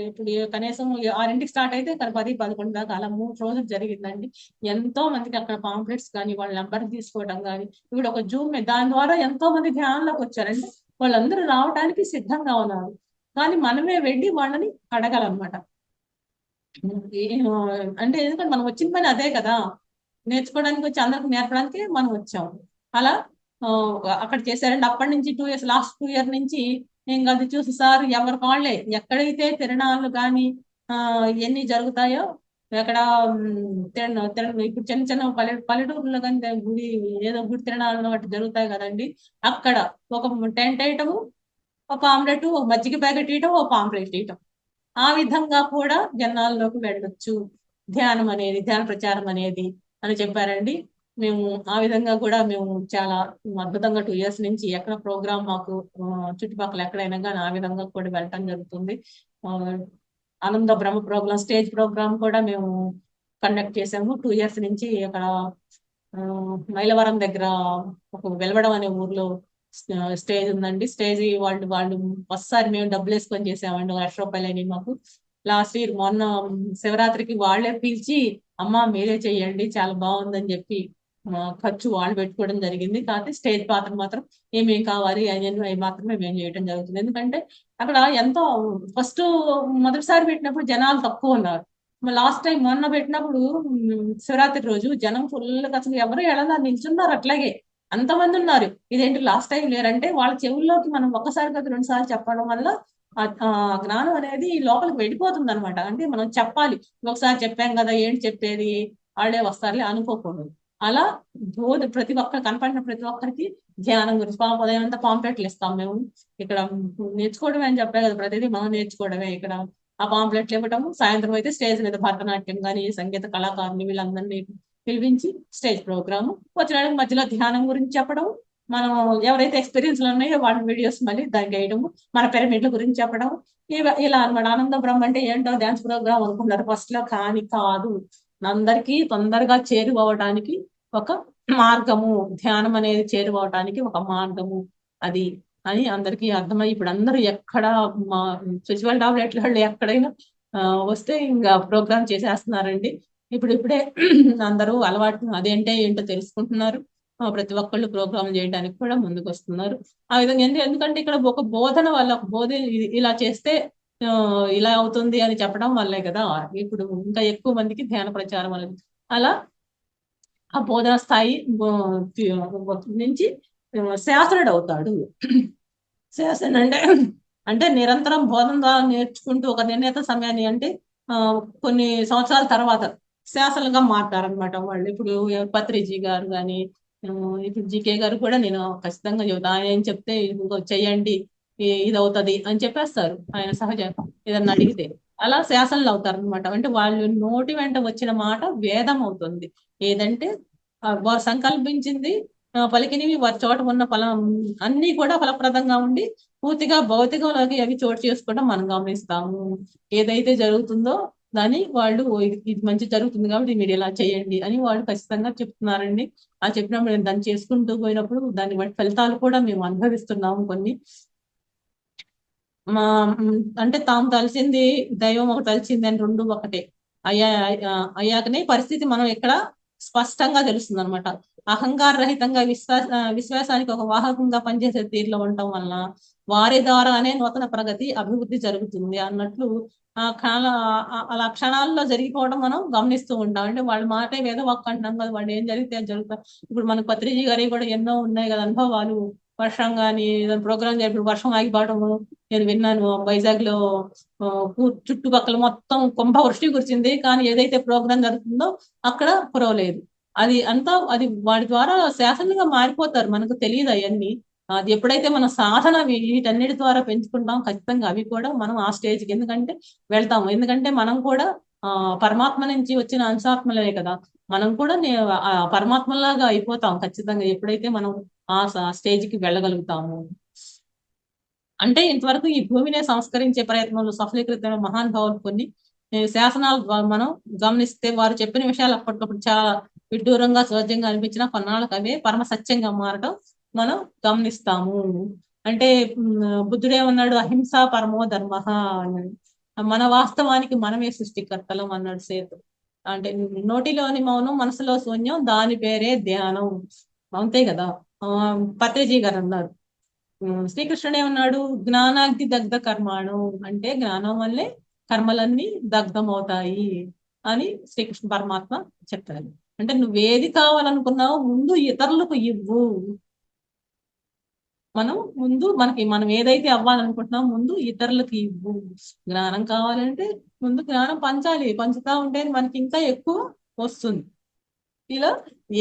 ఇప్పుడు కనీసం 6ంటికి స్టార్ట్ అయితే 10-11 దాకా అలా 3 రోజులు జరిగిందండి. ఎంతో మందికి అక్కడ పాంప్లెట్స్ కానీ, వాళ్ళ నెంబర్ తీసుకోవడం కానీ, ఇప్పుడు ఒక జూమ్ దాని ద్వారా ఎంతో మంది ధ్యానంలోకి వచ్చారండి. వాళ్ళందరూ రావడానికి సిద్ధంగా ఉన్నారు. కానీ మనమే వెళ్ళి వాళ్ళని అడగాలన్నమాట. అంటే ఎందుకంటే మనం వచ్చిన పని అదే కదా, నేర్చుకోవడానికి వచ్చి అందరికి నేర్పడానికి మనం వచ్చాము. అలా అక్కడ చేశారండి. అప్పటి నుంచి 2 years, లాస్ట్ 2 years నుంచి నేను అది చూసి సార్ ఎవరి వాళ్ళే ఎక్కడైతే తిరణాలు కానీ ఇవన్నీ జరుగుతాయో, ఎక్కడ ఇప్పుడు చిన్న చిన్న పల్లెటూరులో కానీ గుడి ఏదో గుడి తిరణాలు అటు జరుగుతాయి కదండి. అక్కడ ఒక టెంట్ వేయటము, ఒక ఆమ్లెట్, ఒక మజ్జిగ ప్యాకెట్ ఇయటం, ఒక పాంప్లెట్ ఇయటం. ఆ విధంగా కూడా జనాల్లోకి వెళ్ళొచ్చు ధ్యానం అనేది, ధ్యాన ప్రచారం అనేది అని చెప్పారండి. మేము ఆ విధంగా కూడా మేము చాలా అద్భుతంగా 2 years నుంచి ఎక్కడ ప్రోగ్రామ్ మాకు చుట్టుపక్కల ఎక్కడైనా కానీ ఆ విధంగా కూడా వెళ్ళటం జరుగుతుంది. ఆనంద బ్రహ్మ ప్రోగ్రామ్, స్టేజ్ ప్రోగ్రామ్ కూడా మేము కండక్ట్ చేసాము 2 years నుంచి. అక్కడ మైలవరం దగ్గర ఒక వెలవడం అనే ఊర్లో స్టేజ్ ఉందండి. స్టేజ్ వాళ్ళు ఒకసారి మేము డబ్బులు వేసుకొని చేసామండి, 1,00,000 రూపాయలని మాకు. లాస్ట్ ఇయర్ మొన్న శివరాత్రికి వాళ్ళే పిలిచి అమ్మ మీరే చెయ్యండి చాలా బాగుందని చెప్పి ఖర్చు వాళ్ళు పెట్టుకోవడం జరిగింది. కాకపోతే స్టేజ్ పాత్ర మాత్రం ఏమేం కావాలి అవి మాత్రమే మేము చేయడం జరుగుతుంది. ఎందుకంటే అక్కడ ఎంతో ఫస్ట్ మొదటిసారి పెట్టినప్పుడు జనాలు తక్కువ ఉన్నారు. లాస్ట్ టైం మొన్న పెట్టినప్పుడు శివరాత్రి రోజు జనం ఫుల్గా అసలు ఎవరు ఎడలా నిల్చున్నారు, అట్లాగే అంతమంది ఉన్నారు. ఇదేంటి లాస్ట్ టైం లేరంటే వాళ్ళ చెవుల్లోకి మనం ఒక్కసారి కదా 2 సార్లు చెప్పడం వల్ల ఆ జ్ఞానం అనేది లోపలికి వెళ్ళిపోతుంది అనమాట. అంటే మనం చెప్పాలి, ఒకసారి చెప్పాం కదా ఏంటి చెప్పేది, వాళ్ళే వస్తారులే అనుకోకూడదు. అలా ప్రతి ఒక్కరు కనపడిన ప్రతి ఒక్కరికి ధ్యానం గురించి ఉదయం అంతా పాంప్లెట్లు ఇస్తాం మేము. ఇక్కడ నేర్చుకోవడమే అని చెప్పే కదా, ప్రతిదీ మనం నేర్చుకోవడమే. ఇక్కడ ఆ పాంప్లెట్లు ఇవ్వటం, సాయంత్రం అయితే స్టేజ్ మీద భరతనాట్యం కానీ సంగీత కళాకారుని వీళ్ళందరినీ పిలిపించి స్టేజ్ ప్రోగ్రాము, వచ్చిన మధ్యలో ధ్యానం గురించి చెప్పడం, మనం ఎవరైతే ఎక్స్పీరియన్స్ ఉన్నాయో వాళ్ళ వీడియోస్ మళ్ళీ దానికి వేయడము, మన పిరమిడ్ల గురించి చెప్పడం, ఇలా అనమాట. ఆనంద బ్రహ్మ అంటే ఏంటో డాన్స్ ప్రోగ్రామ్ అనుకున్నారు ఫస్ట్ లో, కానీ కాదు. అందరికీ తొందరగా చేరువవడానికి ఒక మార్గము, ధ్యానం అనేది చేరువవడానికి ఒక మార్గము అది అని అందరికీ అర్థమై ఇప్పుడు అందరూ ఎక్కడ మా స్పిరిచువల్ టాబ్లెట్లు వాళ్ళు ఎక్కడైనా వస్తే ఇంకా ప్రోగ్రామ్ చేసేస్తున్నారండి. ఇప్పుడే అందరూ అలవాటు అదేంటే ఏంటో తెలుసుకుంటున్నారు. ప్రతి ఒక్కళ్ళు ప్రోగ్రామ్ చేయడానికి కూడా ముందుకు వస్తున్నారు. ఆ విధంగా ఎందుకంటే ఇక్కడ ఒక బోధన వల్ల ఒక బోధ ఇలా చేస్తే ఇలా అవుతుంది అని చెప్పడం వల్లే కదా ఇప్పుడు ఇంకా ఎక్కువ మందికి ధ్యాన ప్రచారం అనేది అలా ఆ బోధన స్థాయి నుంచి శాస్త్రుడు అవుతాడు. శాసన అంటే నిరంతరం బోధన ద్వారా నేర్చుకుంటూ ఒక నిర్ణీత సమయాన్ని అంటే కొన్ని సంవత్సరాల తర్వాత శాసనగా మారుతారనమాట వాళ్ళు. ఇప్పుడు పత్రిజీ గారు కానీ ఇప్పుడు జీకే గారు కూడా నేను ఖచ్చితంగా చెబుతా. ఆయన ఏం చెప్తే చెయ్యండి ఇది అవుతుంది అని చెప్పేస్తారు. ఆయన సహజ ఏదన్నా అడిగితే అలా శాసనలు అవుతారు అనమాట. అంటే వాళ్ళు నోటి వెంట వచ్చిన మాట వేదం అవుతుంది. ఏదంటే వారు సంకల్పించింది పలికినవి వారి చోట ఉన్న ఫలం అన్ని కూడా ఫలప్రదంగా ఉండి పూర్తిగా భౌతికంలోకి అవి చోటు చేసుకోవడం మనం గమనిస్తాము. ఏదైతే జరుగుతుందో దాన్ని వాళ్ళు ఇది మంచి జరుగుతుంది కాబట్టి మీరు ఇలా చేయండి అని వాళ్ళు ఖచ్చితంగా చెప్తున్నారండి. ఆ చెప్పినప్పుడు నేను దాన్ని చేసుకుంటూ పోయినప్పుడు దాన్ని బట్టి ఫలితాలు కూడా మేము అనుభవిస్తున్నాము కొన్ని. మా అంటే తాము తలిసింది దైవం ఒకటి తలిసింది అని రెండు ఒకటే అయ్యాకనే పరిస్థితి మనం ఇక్కడ స్పష్టంగా తెలుస్తుంది అనమాట. అహంకార రహితంగా విశ్వాసానికి ఒక వాహకంగా పనిచేసే తీరులో ఉండటం వలన వారి ద్వారానే నూతన ప్రగతి అభివృద్ధి జరుగుతుంది అన్నట్లు అలా క్షణాల్లో జరిగిపోవడం మనం గమనిస్తూ ఉంటాం. అంటే వాళ్ళ మాటే వేద వాక్ అంటున్నాం కదా, వాళ్ళు ఏం జరిగితే అది జరుగుతాం. ఇప్పుడు మనకు పత్రిజీ గారి కూడా ఎన్నో ఉన్నాయి కదా అనుభవాలు. వర్షం కానీ ఏదైనా ప్రోగ్రామ్ జరిపి వర్షం ఆగిపోవడము నేను విన్నాను. వైజాగ్ లో చుట్టుపక్కల మొత్తం కుంభవృష్టి కురిచింది, కానీ ఏదైతే ప్రోగ్రామ్ జరుగుతుందో అక్కడ కురవలేదు. అది వాడి ద్వారా శాసనంగా మారిపోతారు. మనకు తెలియదు అవన్నీ. అది ఎప్పుడైతే మనం సాధన వీటన్నిటి ద్వారా పెంచుకుంటాం ఖచ్చితంగా అవి కూడా మనం ఆ స్టేజ్కి ఎందుకంటే వెళ్తాము. ఎందుకంటే మనం కూడా పరమాత్మ నుంచి వచ్చిన అంశాత్మలే కదా, మనం కూడా పరమాత్మలాగా అయిపోతాం ఖచ్చితంగా ఎప్పుడైతే మనం ఆ స్టేజ్కి వెళ్ళగలుగుతాము. అంటే ఇంతవరకు ఈ భూమిని సంస్కరించే ప్రయత్నంలో సఫలీకృతమైన మహానుభావులు కొన్ని శాసనాలు మనం గమనిస్తే వారు చెప్పిన విషయాలు అప్పటికప్పుడు చాలా విడ్డూరంగా సహజంగా అనిపించిన కొన్నాళ్ళకి అవే పరమ సత్యంగా మారడం మనం గమనిస్తాము. అంటే బుద్ధుడేమన్నాడు, అహింస పరమో ధర్మ అన్నాడు. మన వాస్తవానికి మనమే సృష్టికర్తలం అన్నాడు సేతు. అంటే నోటిలోని మౌనం మనసులో శూన్యం దాని పేరే ధ్యానం. అంతే కదా. పత్రిజీ గారు అన్నారు, శ్రీకృష్ణుడు ఏమన్నాడు, జ్ఞానాగ్ని దగ్ధ కర్మాణం అంటే జ్ఞానం వల్లే కర్మలన్నీ దగ్ధమవుతాయి అని శ్రీకృష్ణ పరమాత్మ చెప్తారు. అంటే నువ్వేది కావాలనుకున్నావు ముందు ఇతరులకు ఇవ్వు. మనం ఏదైతే అవ్వాలనుకుంటున్నాం ముందు ఇతరులకు ఇవ్వు. జ్ఞానం కావాలంటే ముందు జ్ఞానం పంచాలి. పంచుతా ఉంటే మనకి ఇంకా ఎక్కువ వస్తుంది. ఇలా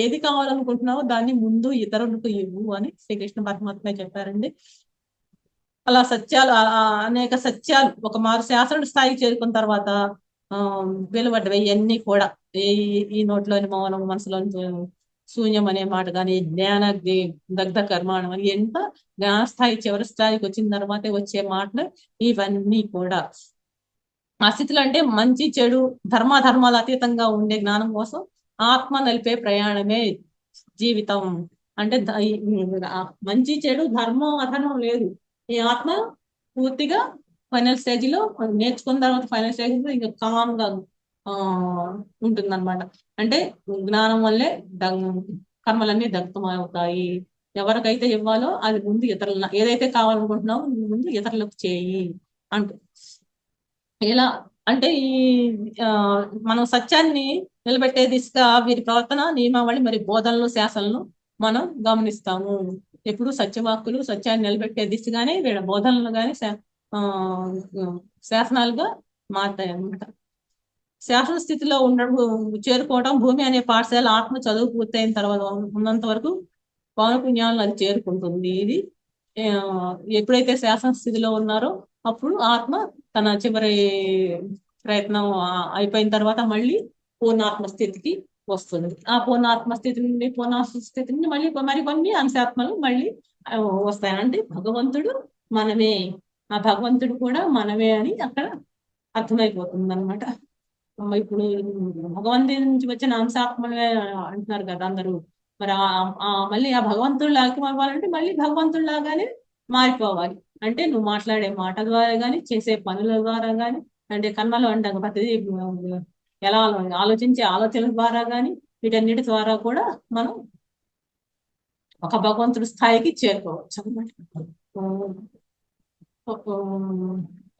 ఏది కావాలనుకుంటున్నావో దాన్ని ముందు ఇతరులకు ఇవ్వు అని శ్రీకృష్ణ పరమాత్మ చెప్పారండి. అలా సత్యాలు అనేక సత్యాలు ఒక మారు శాస్త్రుడి స్థాయికి చేరుకున్న తర్వాత వెలువడ్డవి ఇవన్నీ కూడా ఈ నోట్లోని మౌనం మనసులోని శూన్యం అనే మాట కానీ జ్ఞాన దగ్ధ కర్మాణం అని ఎంత జ్ఞాన స్థాయి చివరి స్థాయికి వచ్చిన తర్వాతే వచ్చే మాటలు ఇవన్నీ కూడా. ఆ స్థితిలో అంటే మంచి చెడు ధర్మాల అతీతంగా ఉండే జ్ఞానం కోసం ఆత్మ నలిపే ప్రయాణమే జీవితం. అంటే మంచి చెడు ధర్మం అధర్మం లేదు. ఈ ఆత్మ పూర్తిగా ఫైనల్ స్టేజ్ లో నేర్చుకున్న తర్వాత ఫైనల్ స్టేజ్ లో ఇంకా కామ్ గా ఉంటుంది అనమాట. అంటే జ్ఞానం వల్లే కర్మలన్నీ దగ్ధమవుతాయి. ఎవరికైతే ఇవ్వాలో అది ముందు ఇతరుల ఏదైతే కావాలనుకుంటున్నావో ముందు ఇతరులకు చేయి అంటూ. ఇలా అంటే మనం సత్యాన్ని నిలబెట్టే దిశగా వీరి ప్రవర్తన నియమావళి మరి బోధనలు శాసనలు మనం గమనిస్తాము. ఎప్పుడు సత్యవాక్కులు సత్యాన్ని నిలబెట్టే దిశగానే వీళ్ళ బోధనలు కానీ శాసనాలుగా మారుతాయి అన్నమాట. శాసన స్థితిలో చేరుకోవడం భూమి అనే పాఠశాల ఆత్మ చదువు పూర్తయిన తర్వాత ఉన్నంత వరకు పౌనపుణ్యాలను అది చేరుకుంటుంది. ఇది ఎప్పుడైతే శాసన స్థితిలో ఉన్నారో అప్పుడు ఆత్మ తన చివరి ప్రయత్నం అయిపోయిన తర్వాత మళ్ళీ పూర్ణాత్మ స్థితికి వస్తుంది. ఆ పూర్ణాత్మ స్థితి నుండి మళ్ళీ మరికొన్ని అంశాత్మలు మళ్ళీ వస్తాయి. అంటే భగవంతుడు మనమే, ఆ భగవంతుడు కూడా మనమే అని అక్కడ అర్థమైపోతుంది అనమాట. ఇప్పుడు భగవంతుడి నుంచి వచ్చిన అంశాత్మలే అంటున్నారు కదా అందరూ. మరి మళ్ళీ ఆ భగవంతుడు లాగా అవ్వాలంటే మళ్ళీ భగవంతుడు లాగానే మారిపోవాలి. అంటే నువ్వు మాట్లాడే మాట ద్వారా కానీ, చేసే పనుల ద్వారా కానీ, అంటే కర్మలు అంటాం ప్రతిదీ ఎలా ఆలోచించే ఆలోచనల ద్వారా కానీ, వీటన్నిటి ద్వారా కూడా మనం ఒక భగవంతుడి స్థాయికి చేరుకోవచ్చు అనమాట.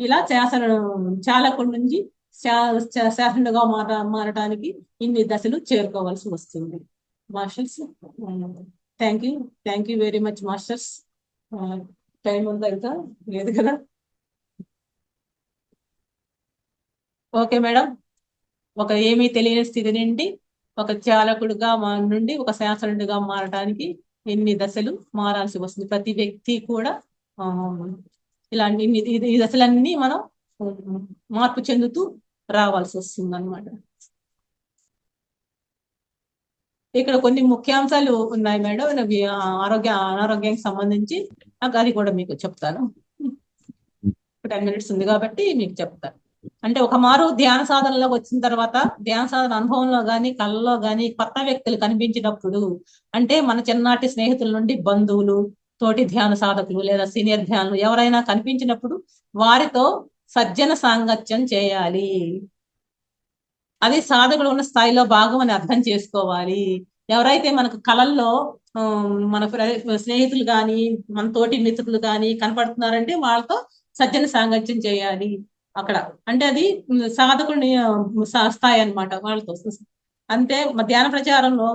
ఇలా చాలకుడి నుంచి శాసనుడుగా మారడానికి ఇన్ని దశలు చేరుకోవాల్సి వస్తుంది. Masters, thank you. Thank you very much masters. Time ఉందా ఇంకా లేదు కదా? Okay madam. ఒక ఏమీ తెలియని స్థితి నుండి ఒక చాలకుడుగా నుండి ఒక శాసనుడిగా మారడానికి ఎన్ని దశలు మారాల్సి వస్తుంది. ప్రతి వ్యక్తి కూడా ఇలాంటి ఈ దశలన్నీ మనం మార్పు చెందుతూ రావాల్సి వస్తుంది అన్నమాట. ఇక్కడ కొన్ని ముఖ్యాంశాలు ఉన్నాయి మేడం, అనారోగ్యానికి సంబంధించి. అది కూడా మీకు చెప్తాను. 10 minutes ఉంది కాబట్టి మీకు చెప్తాను. అంటే ఒక మారు ధ్యాన సాధనలోకి వచ్చిన తర్వాత, ధ్యాన సాధన అనుభవంలో గాని, కళ్ళలో గాని కొత్త వ్యక్తులు కనిపించినప్పుడు, అంటే మన చిన్ననాటి స్నేహితుల నుండి బంధువులు, తోటి ధ్యాన సాధకులు లేదా సీనియర్ ధ్యానులు ఎవరైనా కనిపించినప్పుడు వారితో సజ్జన సాంగత్యం చేయాలి. అది సాధకుడు ఉన్న స్థాయిలో భాగం అని అర్థం చేసుకోవాలి. ఎవరైతే మనకు కళల్లో మన స్నేహితులు కానీ, మన తోటి మిత్రులు కానీ కనపడుతున్నారంటే వాళ్ళతో సజ్జన సాంగత్యం చేయాలి అక్కడ. అంటే అది సాధకుడిని స్థాయి అనమాట వాళ్ళతో. అంటే ధ్యాన ప్రచారంలో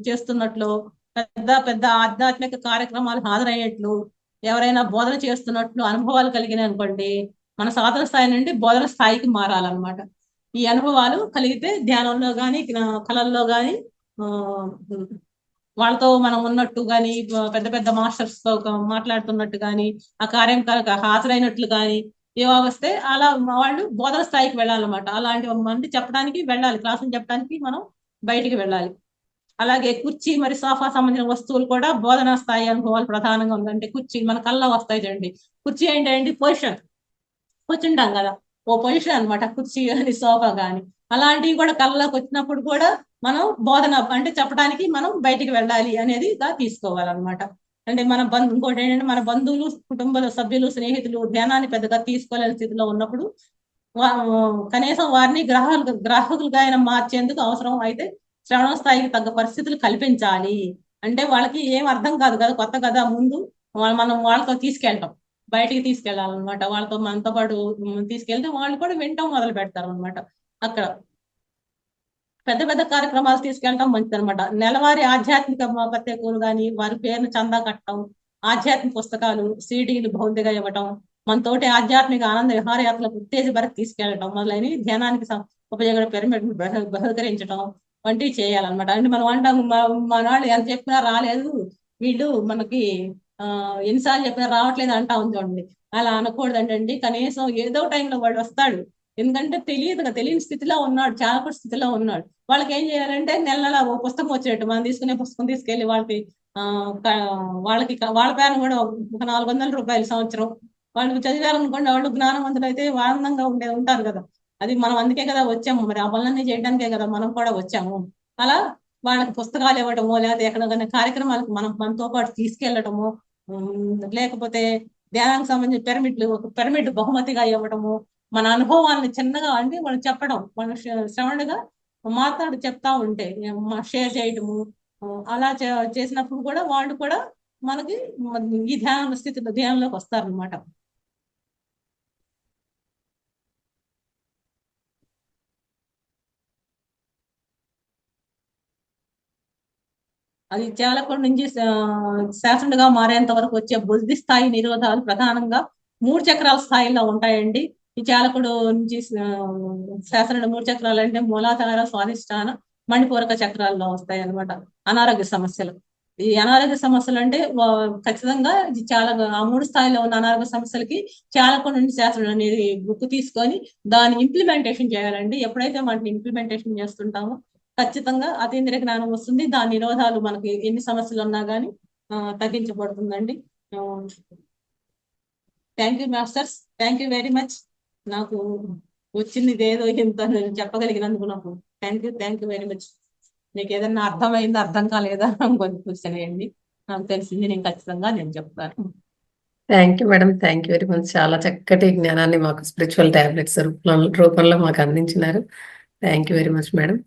చేస్తున్నట్లు పెద్ద పెద్ద ఆధ్యాత్మిక కార్యక్రమాలు హాజరయ్యేట్లు, ఎవరైనా బోధన చేస్తున్నట్లు అనుభవాలు కలిగిన అనుకోండి, మన సాధన స్థాయి నుండి బోధన స్థాయికి మారాలన్నమాట. ఈ అనుభవాలు కలిగితే ధ్యానంలో గాని, కళల్లో గాని వాళ్ళతో మనం ఉన్నట్టు గాని, పెద్ద పెద్ద మాస్టర్స్ తో మాట్లాడుతున్నట్టు గాని, ఆ కార్యక్రమాలకు హాజరైనట్లు గాని ఏవో వస్తే అలా వాళ్ళు బోధన స్థాయికి వెళ్ళాలన్నమాట. అలాంటి మంది చెప్పడానికి వెళ్ళాలి, క్లాసులు చెప్పడానికి మనం బయటికి వెళ్ళాలి. అలాగే కుర్చీ మరి సోఫా సంబంధించిన వస్తువులు కూడా బోధనా స్థాయి అనుభవాలు ప్రధానంగా ఉందంటే కుర్చీ మన కళ్ళ వస్తాయి చూడండి. కుర్చీ ఏంటంటే పొజిషన్, కూర్చుంటాం కదా, ఓ పొజిషన్ అనమాట కుర్చీ కానీ సోఫా కానీ. అలాంటివి కూడా కళ్ళలోకి వచ్చినప్పుడు కూడా మనం బోధన అంటే చెప్పడానికి మనం బయటికి వెళ్ళాలి అనేది తీసుకోవాలన్నమాట. అంటే మన ఇంకోటి ఏంటంటే మన బంధువులు, కుటుంబ సభ్యులు, స్నేహితులు ధ్యానాన్ని పెద్దగా తీసుకోలేని స్థితిలో ఉన్నప్పుడు కనీసం వారిని గ్రాహకులుగా అయినా మార్చేందుకు అవసరం అయితే శ్రవణ స్థాయికి తగ్గ పరిస్థితులు కల్పించాలి. అంటే వాళ్ళకి ఏం అర్థం కాదు కదా, కొత్త కదా, ముందు మనం వాళ్ళతో తీసుకెళ్ళటం, బయటికి తీసుకెళ్ళాలన్నమాట. వాళ్ళతో మనతో పాటు తీసుకెళ్తే వాళ్ళు కూడా వినటం మొదలు పెడతారు అనమాట. అక్కడ పెద్ద పెద్ద కార్యక్రమాలు తీసుకెళ్ళటం మంచిది అనమాట. నెలవారీ ఆధ్యాత్మిక ప్రత్యేకలు కానీ, వారి పేరును చందా కట్టడం, ఆధ్యాత్మిక పుస్తకాలు, సీడీలు భౌతిగా ఇవ్వటం, మన తోటి ఆధ్యాత్మిక ఆనంద విహారయాత్రలకు ఉత్తేజపరికి తీసుకెళ్లటం మొదలైనవి ధ్యానానికి ఉపయోగపడే పిరమిడ్ బహుకరించడం వంటివి చేయాలన్నమాట. అంటే మనం అంటాం మన వాళ్ళు ఎంత చెప్పినా రాలేదు, వీళ్ళు మనకి ఎన్నిసార్లు చెప్పినా రావట్లేదు అంటా చూడండి. అలా అనకూడదండి. కనీసం ఏదో టైంలో వాడు వస్తాడు, ఎందుకంటే తెలియని స్థితిలో ఉన్నాడు, చాలా స్థితిలో ఉన్నాడు. వాళ్ళకి ఏం చేయాలంటే నెల ఓ పుస్తకం వచ్చేటట్టు మనం తీసుకునే పుస్తకం తీసుకెళ్లి వాళ్ళకి వాళ్ళ పేరు కూడా ఒక 400 రూపాయలు సంవత్సరం వాళ్ళు చదివారనుకోండి, వాళ్ళు జ్ఞానవంతులు అయితే ఆనందంగా ఉంటారు కదా. అది మనం అందుకే కదా వచ్చాము, మరి ఆ పనులన్నీ చేయడానికే కదా మనం కూడా వచ్చాము. అలా వాళ్ళకి పుస్తకాలు ఇవ్వడమో, లేకపోతే ఎక్కడికైనా కార్యక్రమాలకు మనతో పాటు తీసుకెళ్లటము, లేకపోతే ధ్యానానికి సంబంధించిన ఒక పిరమిడ్ బహుమతిగా ఇవ్వడము, మన అనుభవాలను చిన్నగా అంటే మనం చెప్పడం, మన శ్రవణగా చెప్తా ఉంటే షేర్ చేయటము, అలా చేసినప్పుడు కూడా వాళ్ళు కూడా మనకి ఈ ధ్యానంలోకి వస్తారనమాట. అది చాలకుడి నుంచి శాసనుడిగా మారేంత వరకు వచ్చే బుద్ధి స్థాయి నిరోధాలు ప్రధానంగా 3 చక్రాల స్థాయిలో ఉంటాయండి. ఈ చాలకుడు నుంచి శాసనుడు 3 చక్రాలు అంటే మూలాధార, స్వాధిష్టాన, మణిపూరక చక్రాల్లో వస్తాయి అన్నమాట. అనారోగ్య సమస్యలు, ఈ అనారోగ్య సమస్యలు అంటే ఖచ్చితంగా చాలా ఆ 3 స్థాయిలో ఉన్న అనారోగ్య సమస్యలకి చాలకుడి నుంచి శాసనుడు అనేది బుక్ తీసుకొని దాన్ని ఇంప్లిమెంటేషన్ చేయాలండి. ఎప్పుడైతే వాటిని ఇంప్లిమెంటేషన్ చేస్తుంటామో ఖచ్చితంగా అతీంద్రియ జ్ఞానం వస్తుంది. దాని నిరోధాలు మనకి ఎన్ని సమస్యలు ఉన్నా కానీ తగ్గించబడుతుందండి. Thank you masters, thank you very much. నాకు వచ్చింది ఇదేదో ఇంత చెప్పగలిగినందుకు నాకు థ్యాంక్ యూ వెరీ మచ్. మీకు ఏదన్నా అర్థమైందా, అర్థం కాలేదా కొంచెం క్వశ్చన్ వేయండి. నాకు తెలిసింది నేను ఖచ్చితంగా నేను చెప్తాను. Thank you madam. Thank you very much. చాలా చక్కటి జ్ఞానాన్ని మాకు స్పిరిచువల్ టాబ్లెట్స్ రూపంలో మాకు అందించినారు. Thank you very much madam.